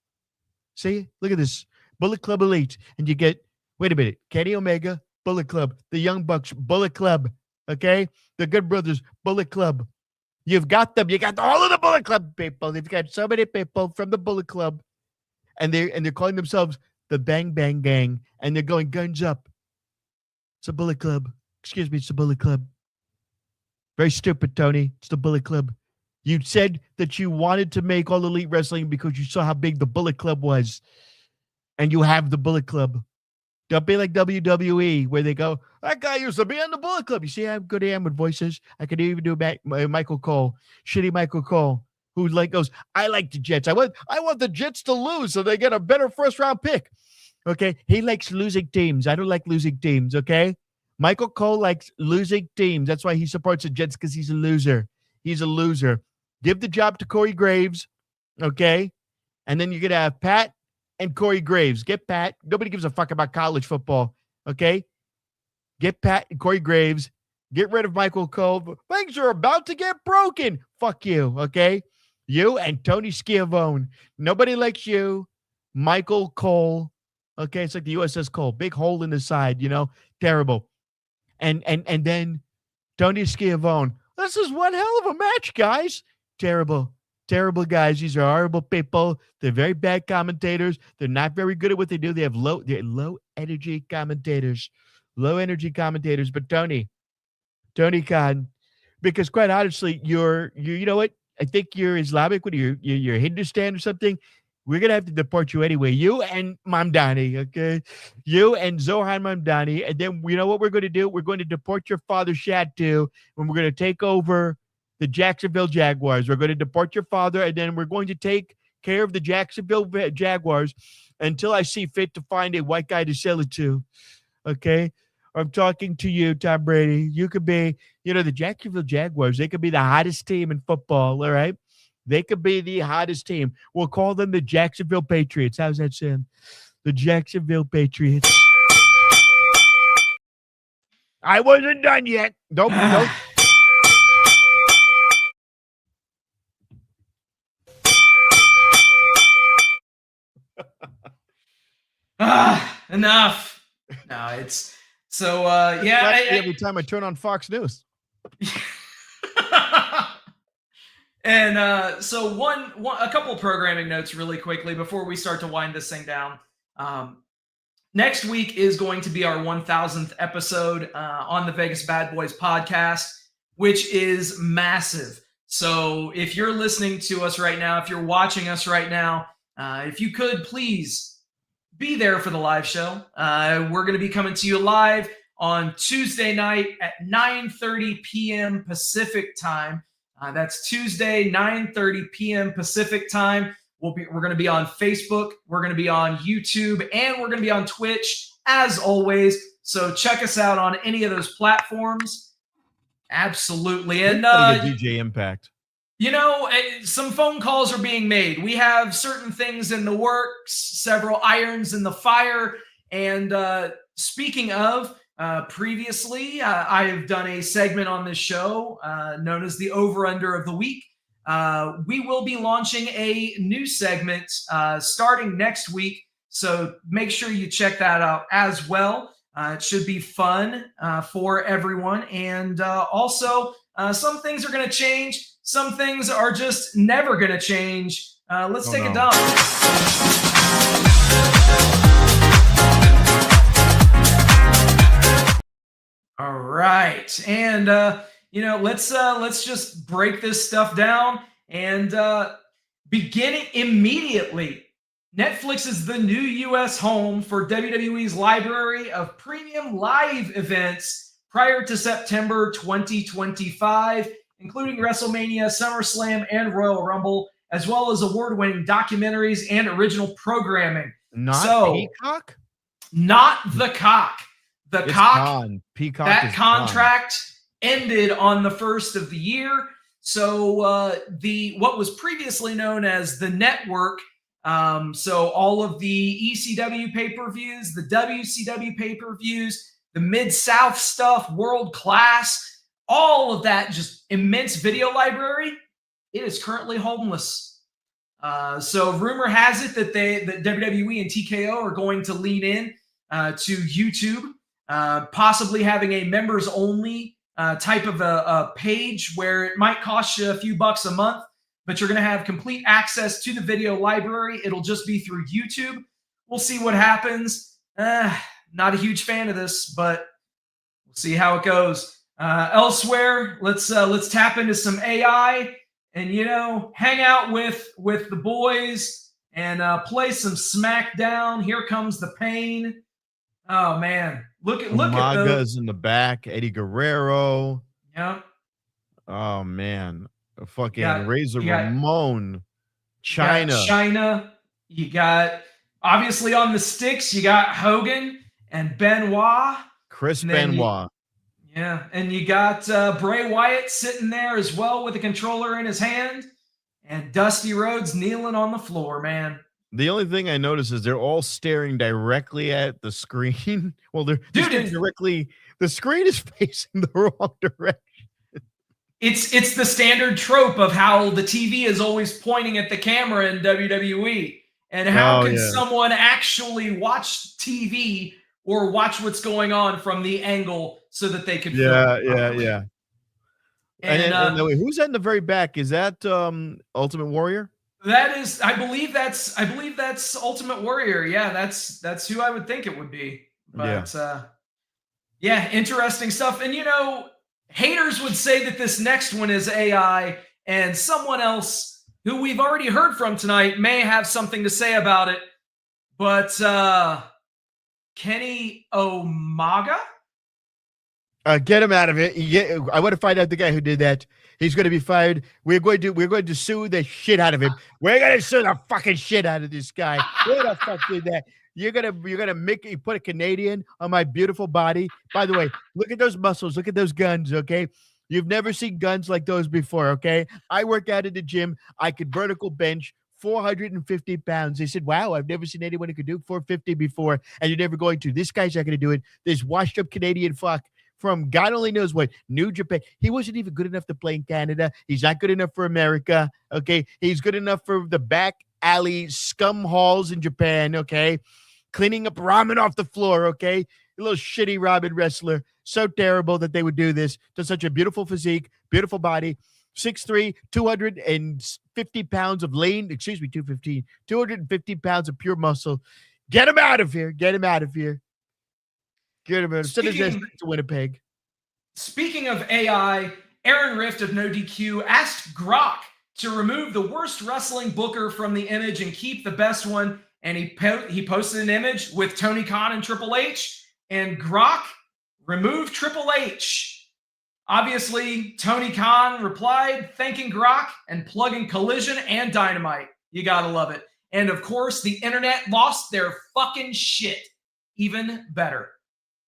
See, look at this, Bullet Club Elite, and you get. Wait a minute, Kenny Omega, Bullet Club, the Young Bucks, Bullet Club. Okay, the Good Brothers, Bullet Club. You've got them. You got all of the Bullet Club people. You've got so many people from the Bullet Club, and they're calling themselves the Bang Bang Gang, and they're going guns up. It's a Bullet Club. Excuse me, it's a Bullet Club. Very stupid, Tony. It's the Bullet Club. You said that you wanted to make All Elite Wrestling because you saw how big the Bullet Club was, and you have the Bullet Club. Don't be like WWE, where they go, that guy used to be on the Bullet Club. You see how good I am with voices? I could even do Michael Cole, shitty Michael Cole, who like goes, I like the Jets. I want the Jets to lose so they get a better first-round pick. Okay? He likes losing teams. I don't like losing teams, okay? Michael Cole likes losing teams. That's why he supports the Jets, because he's a loser. He's a loser. Give the job to Corey Graves, okay? And then you're going to have Pat and Corey Graves. Get Pat. Nobody gives a fuck about college football, okay? Get Pat and Corey Graves. Get rid of Michael Cole. Things are about to get broken. Fuck you, okay? You and Tony Schiavone. Nobody likes you. Michael Cole, okay? It's like the USS Cole. Big hole in the side, Terrible. And then Tony Schiavone. This is one hell of a match, guys. Terrible guys. These are horrible people. They're very bad commentators. They're not very good at what they do. They're low energy commentators. But Tony Khan, because quite honestly, you know what? I think you're Islamic. What are you're Hindustan or something? We're going to have to deport you anyway. You and Mamdani, okay? You and Zohan Mamdani. And then you know what we're going to do? We're going to deport your father, Shad, too, and we're going to take over the Jacksonville Jaguars. We're going to deport your father, and then we're going to take care of the Jacksonville Jaguars until I see fit to find a white guy to sell it to, okay? I'm talking to you, Tom Brady. You could be, the Jacksonville Jaguars. They could be the hottest team in football, all right? They could be the hottest team. We'll call them the Jacksonville Patriots. How's that sound? The Jacksonville Patriots. I wasn't done yet. Don't. Enough. No, it's so every time I turn on Fox News. And so a couple of programming notes really quickly before we start to wind this thing down. Next week is going to be our 1000th episode on the Vegas Bad Boys podcast, which is massive. So if you're listening to us right now, if you're watching us right now, if you could please be there for the live show. We're going to be coming to you live on Tuesday night at 9:30 p.m. Pacific time. That's Tuesday, 9:30 p.m. Pacific time. We're going to be on Facebook. We're going to be on YouTube, and we're going to be on Twitch as always. So check us out on any of those platforms. Absolutely. And DJ Impact. Some phone calls are being made. We have certain things in the works, several irons in the fire. And speaking of, previously, I have done a segment on this show known as the Over-Under of the Week. We will be launching a new segment starting next week. So make sure you check that out as well. It should be fun for everyone. And also, some things are going to change. Some things are just never going to change. Let's take a dump. All right. And let's just break this stuff down and beginning immediately. Netflix is the new US home for WWE's library of premium live events prior to September 2025, including WrestleMania, SummerSlam, and Royal Rumble, as well as award-winning documentaries and original programming. Not Peacock? Not the cock. The It's cock. gone. Peacock That is contract ended on the 1st of the year. So what was previously known as the network, so all of the ECW pay-per-views, the WCW pay-per-views, the Mid-South stuff, World Class, all of that just immense video library, it is currently homeless. So rumor has it that that WWE and TKO are going to lean in to YouTube, possibly having a members only type of a page where it might cost you a few bucks a month, but you're going to have complete access to the video library. It'll just be through YouTube. We'll see what happens. Not a huge fan of this, but we'll see how it goes. Elsewhere, let's tap into some AI and hang out with the boys and play some SmackDown. Here comes the pain. Oh man, look at Umaga's in the back. Eddie Guerrero. Yeah. Oh man, fucking Razor Ramon. China. You got obviously on the sticks. You got Hogan and Benoit. Chris Benoit. And you got Bray Wyatt sitting there as well with a controller in his hand, and Dusty Rhodes kneeling on the floor, man. The only thing I notice is they're all staring directly at the screen. Well, they're staring directly. The screen is facing the wrong direction. It's the standard trope of how the TV is always pointing at the camera in WWE. And how can someone actually watch TV or watch what's going on from the angle so that they can Yeah. And who's that in the very back? Is that Ultimate Warrior? That is, I believe that's Ultimate Warrior. Yeah, that's who I would think it would be. But interesting stuff. And haters would say that this next one is AI, and someone else who we've already heard from tonight may have something to say about it. But Kenny Omega? Get him out of it. I want to find out the guy who did that. He's going to be fired. We're going to sue the shit out of him. We're going to sue the fucking shit out of this guy. Who the fuck did that? You're gonna put a Canadian on my beautiful body. By the way, look at those muscles. Look at those guns. Okay, you've never seen guns like those before. Okay, I work out at the gym. I could vertical bench 450 pounds. They said, wow, I've never seen anyone who could do 450 before, and you're never going to. This guy's not going to do it. This washed up Canadian fuck from God only knows what, New Japan. He wasn't even good enough to play in Canada. He's not good enough for America. Okay, he's good enough for the back alley scum halls in Japan. Okay, cleaning up ramen off the floor. Okay, a little shitty ramen wrestler. So terrible that they would do this to such a beautiful physique, beautiful body. 6'3", 250 pounds of 250 pounds of pure muscle. Get him out of here. Get him out of here. Get him out. Send his ass to Winnipeg. Speaking of AI, Aaron Rift of No DQ asked Grok to remove the worst wrestling booker from the image and keep the best one. And he posted an image with Tony Khan and Triple H. And Grok removed Triple H. Obviously, Tony Khan replied, thanking Grok and plugging Collision and Dynamite. You gotta love it. And of course, the internet lost their fucking shit. Even better.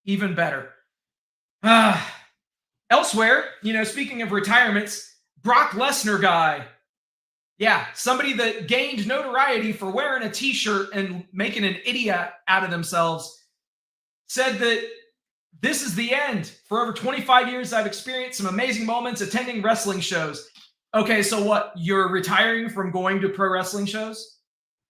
Even better. Elsewhere, speaking of retirements, Brock Lesnar guy. Yeah, somebody that gained notoriety for wearing a t-shirt and making an idiot out of themselves, said that this is the end. For over 25 years, I've experienced some amazing moments attending wrestling shows. Okay, so what? You're retiring from going to pro wrestling shows?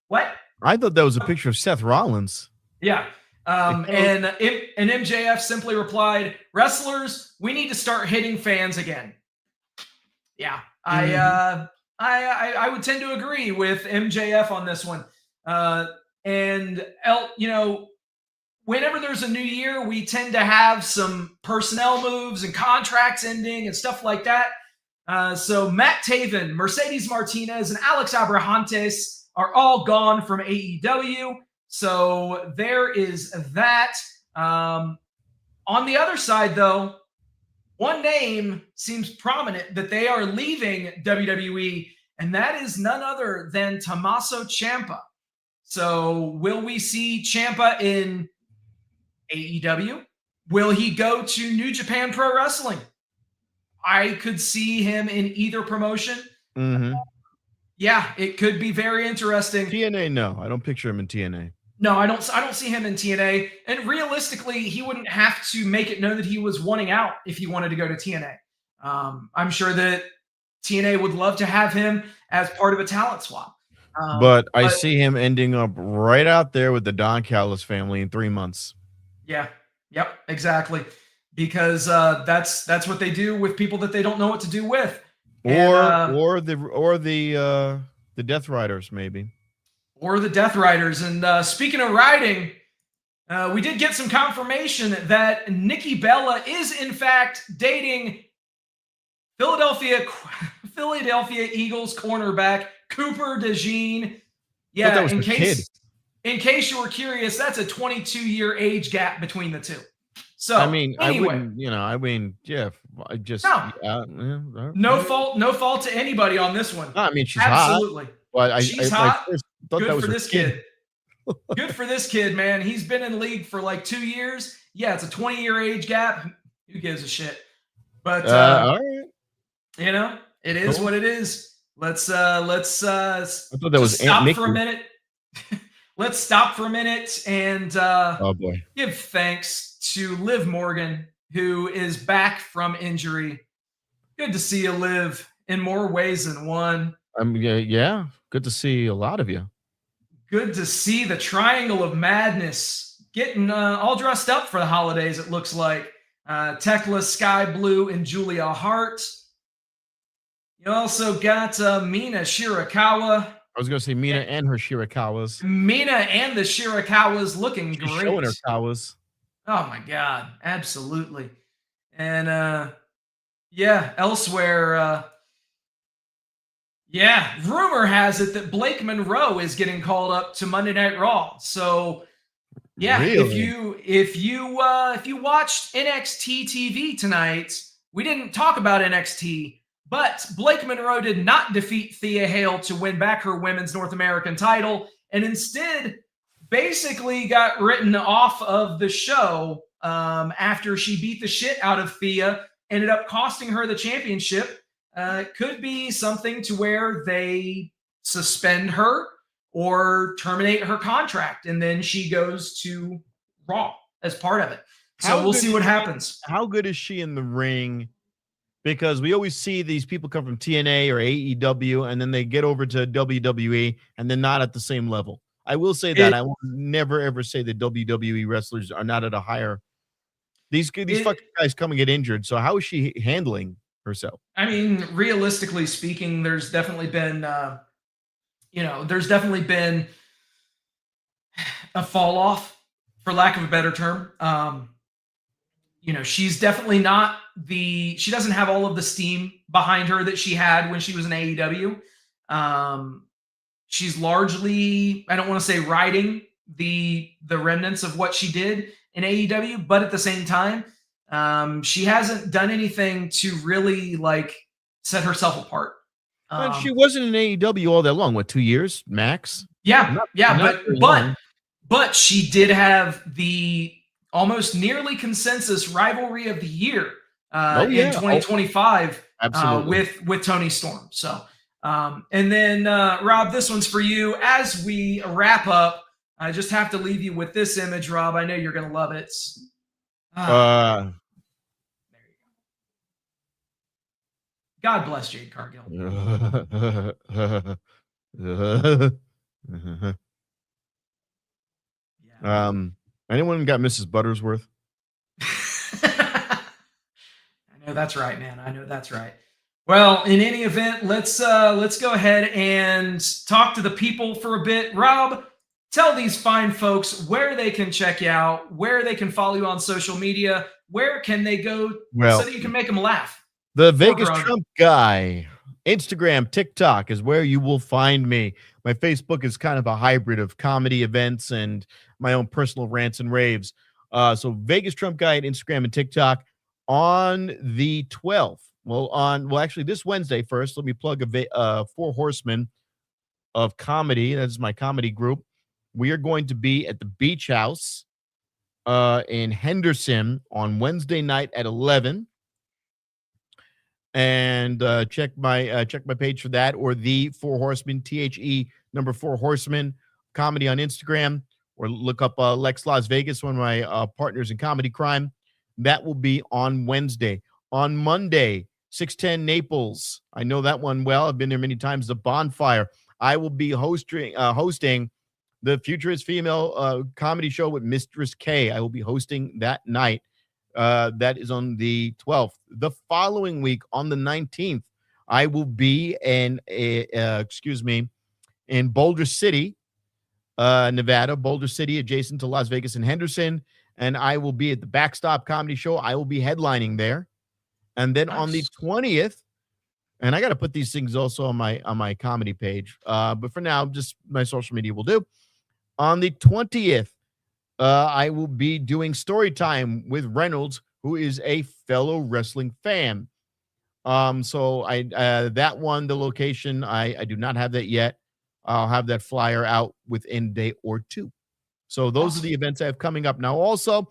What? I thought that was a picture of Seth Rollins. Yeah. And MJF simply replied, wrestlers, we need to start hitting fans again. Yeah, I would tend to agree with MJF on this one. whenever there's a new year, we tend to have some personnel moves and contracts ending and stuff like that. So Matt Taven, Mercedes Martinez, and Alex Abrahantes are all gone from AEW. So there is that. On the other side, though, one name seems prominent that they are leaving WWE, and that is none other than Tommaso Ciampa. So will we see Ciampa in AEW? Will he go to New Japan Pro Wrestling? I could see him in either promotion. Mm-hmm. Yeah, it could be very interesting. TNA, no, I don't picture him in TNA. No, I don't see him in TNA. And realistically, he wouldn't have to make it known that he was wanting out if he wanted to go to TNA. I'm sure that TNA would love to have him as part of a talent swap. But I see him ending up right out there with the Don Callis family in 3 months. Yeah. Yep. Exactly. Because that's what they do with people that they don't know what to do with. Or the Death Riders, maybe. Or the Death Riders. And speaking of riding, we did get some confirmation that Nikki Bella is in fact dating Philadelphia Eagles cornerback Cooper DeJean. Yeah, in case you were curious, that's a 22-year age gap between the two. So anyway. I just no fault to anybody on this one. No, I mean, she's absolutely. Well, she's hot. Good for this kid. Good for this kid, man. He's been in the league for like 2 years. Yeah, it's a 20-year age gap. Who gives a shit? But all right. It is what it is. Let's I thought that was stop for a minute. Let's stop for a minute and give thanks to Liv Morgan, who is back from injury. Good to see you, Liv, in more ways than one. Yeah, good to see a lot of you. Good to see the Triangle of Madness getting all dressed up for the holidays, it looks like. Tekla, Sky Blue, and Julia Hart. You also got Mina Shirakawa. I was going to say Mina and her Shirakawas. Mina and the Shirakawas looking great. Showing her kawas. Oh, my God. Absolutely. And, elsewhere, rumor has it that Blake Monroe is getting called up to Monday Night Raw. So, yeah, really? if you watched NXT TV tonight, we didn't talk about NXT, but Blake Monroe did not defeat Thea Hale to win back her women's North American title, and instead basically got written off of the show after she beat the shit out of Thea, ended up costing her the championship. Could be something to where they suspend her or terminate her contract, and then she goes to Raw as part of it. So we'll see what happens. How good is she in the ring? Because we always see these people come from TNA or AEW, and then they get over to WWE, and they're not at the same level. I will say that. I will never, ever say that WWE wrestlers are not at a higher. These fucking guys come and get injured. So how is she handling herself? I mean, realistically speaking, there's definitely been, a fall off, for lack of a better term. She's definitely not she doesn't have all of the steam behind her that she had when she was in AEW. She's largely, I don't want to say riding the remnants of what she did in AEW, but at the same time, she hasn't done anything to really set herself apart. But she wasn't in AEW all that long. What, 2 years max? Yeah, but she did have the almost nearly consensus rivalry of the year in 2025 with Toni Storm. So, and then Rob, this one's for you. As we wrap up, I just have to leave you with this image, Rob. I know you're going to love it. There you go. God bless Jade Cargill. Anyone got Mrs. Buttersworth? I know that's right, man. I know that's right. Well, in any event, let's go ahead and talk to the people for a bit. Rob, tell these fine folks where they can check you out, where they can follow you on social media, where can they go so Well, that you can make them laugh the or Vegas drunk. Trump guy, Instagram, TikTok is where you will find me. My Facebook is kind of a hybrid of comedy events and my own personal rants and raves. So Vegas Trump guy at Instagram and TikTok on the 12th. Actually this Wednesday first, let me plug Four Horsemen of Comedy. That's my comedy group. We are going to be at the Beach House in Henderson on Wednesday night at 11. And check my page for that, or the Four Horsemen, THE 4 Horsemen comedy on Instagram, or look up Lex Las Vegas, one of my partners in comedy crime. That will be on Wednesday. On Monday, 610 Naples. I know that one well. I've been there many times. The Bonfire. I will be hosting the Futurist Female comedy show with Mistress K. I will be hosting that night. That is on the 12th. The following week, on the 19th, I will be in Boulder City, Nevada. Boulder City, adjacent to Las Vegas and Henderson, and I will be at the Backstop Comedy Show. I will be headlining there, and then on the 20th, and I got to put these things also on my comedy page. But for now, just my social media will do. On the 20th. I will be doing story time with Reynolds, who is a fellow wrestling fan. So that one, the location, I do not have that yet. I'll have that flyer out within a day or two. So those are the events I have coming up. Now, also,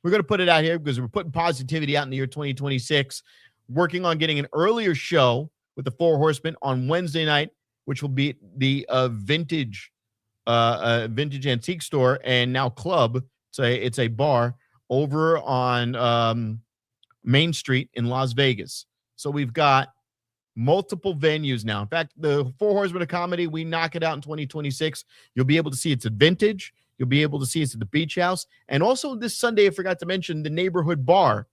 we're going to put it out here because we're putting positivity out in the year 2026, working on getting an earlier show with the Four Horsemen on Wednesday night, which will be the vintage antique store and now club. It's a bar over on Main Street in Las Vegas. So we've got multiple venues now. In fact, the Four Horsemen of Comedy, we knock it out in 2026. You'll be able to see it's at Vintage. You'll be able to see it's at the Beach House. And also this Sunday, I forgot to mention the Neighborhood Bar,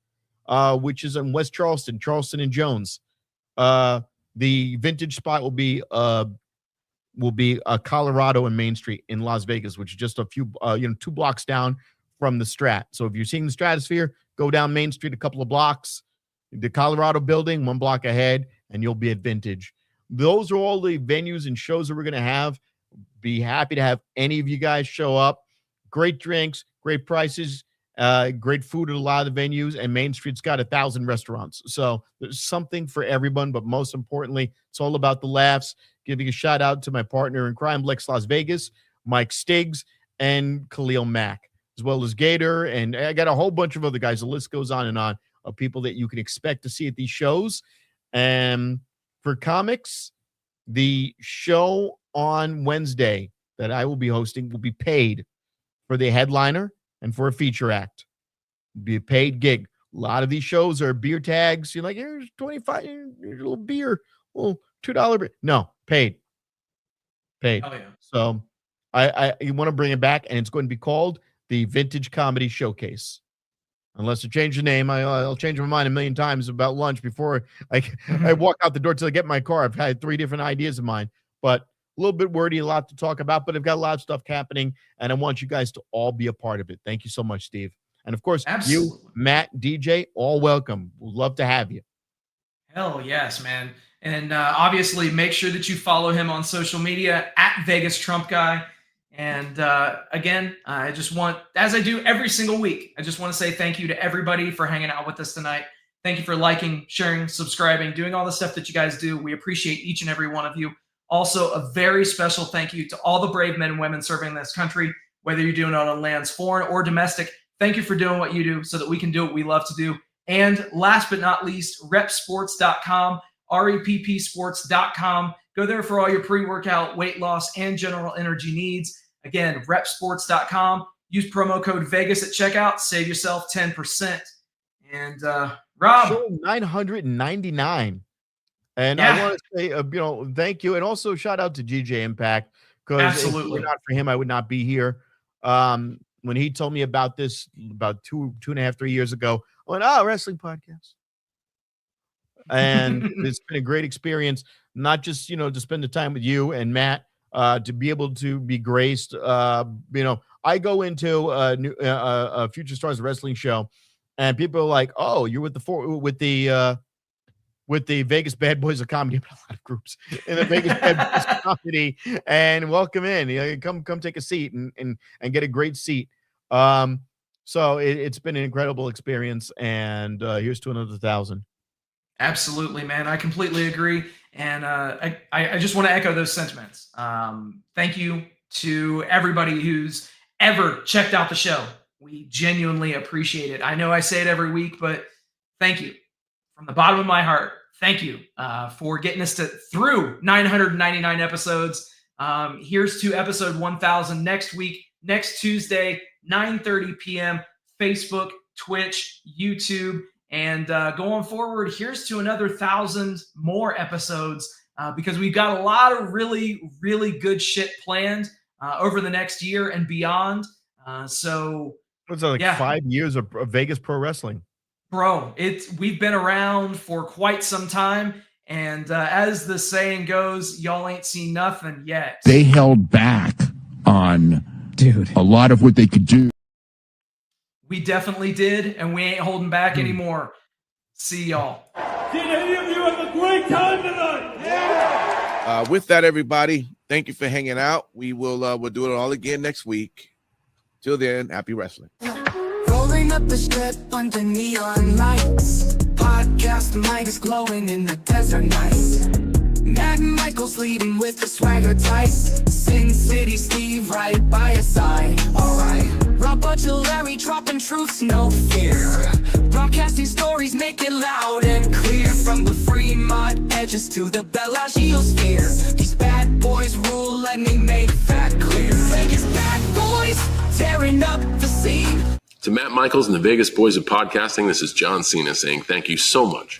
which is in West Charleston and Jones. The Vintage spot will be Colorado and Main Street in Las Vegas, which is just a few, 2 blocks down from the Strat. So if you're seeing the Stratosphere, go down Main Street a couple of blocks, the Colorado building, 1 block ahead, and you'll be at Vintage. Those are all the venues and shows that we're going to have. Be happy to have any of you guys show up. Great drinks, great prices, great food at a lot of the venues, and Main Street's got 1,000 restaurants. So there's something for everyone, but most importantly, it's all about the laughs. Giving a shout out to my partner in crime, Lex Las Vegas, Mike Stiggs, and Khalil Mack, as well as Gator. And I got a whole bunch of other guys. The list goes on and on of people that you can expect to see at these shows. And for comics, the show on Wednesday that I will be hosting will be paid for the headliner and for a feature act. It'll be a paid gig. A lot of these shows are beer tags. You're like, here's 25, here's a little beer, well, $2 beer. No, paid. Oh, yeah. So I want to bring it back, and it's going to be called the Vintage Comedy Showcase. Unless I change the name, I'll change my mind a million times about lunch before I walk out the door till I get in my car. I've had 3 different ideas in mind, but a little bit wordy, a lot to talk about, but I've got a lot of stuff happening, and I want you guys to all be a part of it. Thank you so much, Steve. And of course, you, Matt, DJ, all welcome. We'd love to have you. Hell yes, man. And obviously, make sure that you follow him on social media at Vegas Trump Guy. And again, I just want, as I do every single week, I just want to say thank you to everybody for hanging out with us tonight. Thank you for liking, sharing, subscribing, doing all the stuff that you guys do. We appreciate each and every one of you. Also, a very special thank you to all the brave men and women serving this country, whether you're doing it on lands foreign or domestic. Thank you for doing what you do so that we can do what we love to do. And last but not least, repsports.com, reppsports.com. Go there for all your pre-workout, weight loss, and general energy needs. Again, repsports.com. Use promo code Vegas at checkout. Save yourself 10%. And Rob. Show 999. And I want to say, thank you. And also shout out to GJ Impact. Because if it were not for him, I would not be here. When he told me about this about 2.5, 3 years ago, I went, wrestling podcast. And it's been a great experience, not just, to spend the time with you and Matt, to be able to be graced. I go into a Future Stars Wrestling show, and people are like, "Oh, you're with the Vegas Bad Boys of Comedy," a lot of groups in the Vegas Bad Boys of Comedy, and welcome in. Come take a seat and get a great seat. So it's been an incredible experience, and here's to another 1,000. Absolutely, man. I completely agree. And I just want to echo those sentiments. Thank you to everybody who's ever checked out the show. We genuinely appreciate it. I know I say it every week, but thank you from the bottom of my heart. Thank you for getting us through 999 episodes. Here's to episode 1,000 next week, next Tuesday, 9:30 p.m. Facebook, Twitch, YouTube. And going forward, here's to another 1,000 more episodes because we've got a lot of really, really good shit planned over the next year and beyond. So what's that, like 5 years of Vegas pro wrestling? Bro, we've been around for quite some time. And as the saying goes, y'all ain't seen nothing yet. They held back on a lot of what they could do. We definitely did, and we ain't holding back anymore. See y'all. Did any of you have a great time tonight? Yeah. With that, everybody, thank you for hanging out. We'll do it all again next week. Till then, happy wrestling. Rolling up the strip under neon lights. Podcast mics glowing in the desert nights. Matt Michaels leading with the swagger tights. Sin City Steve right by your side. Alright. Rob Butcher Larry dropping truths, no fear. Broadcasting stories, make it loud and clear. From the Fremont edges to the Bellagio sphere. These bad boys rule, let me make that clear. Vegas bad boys, tearing up the scene. To Matt Michaels and the Vegas Boys of Podcasting, this is John Cena saying thank you so much.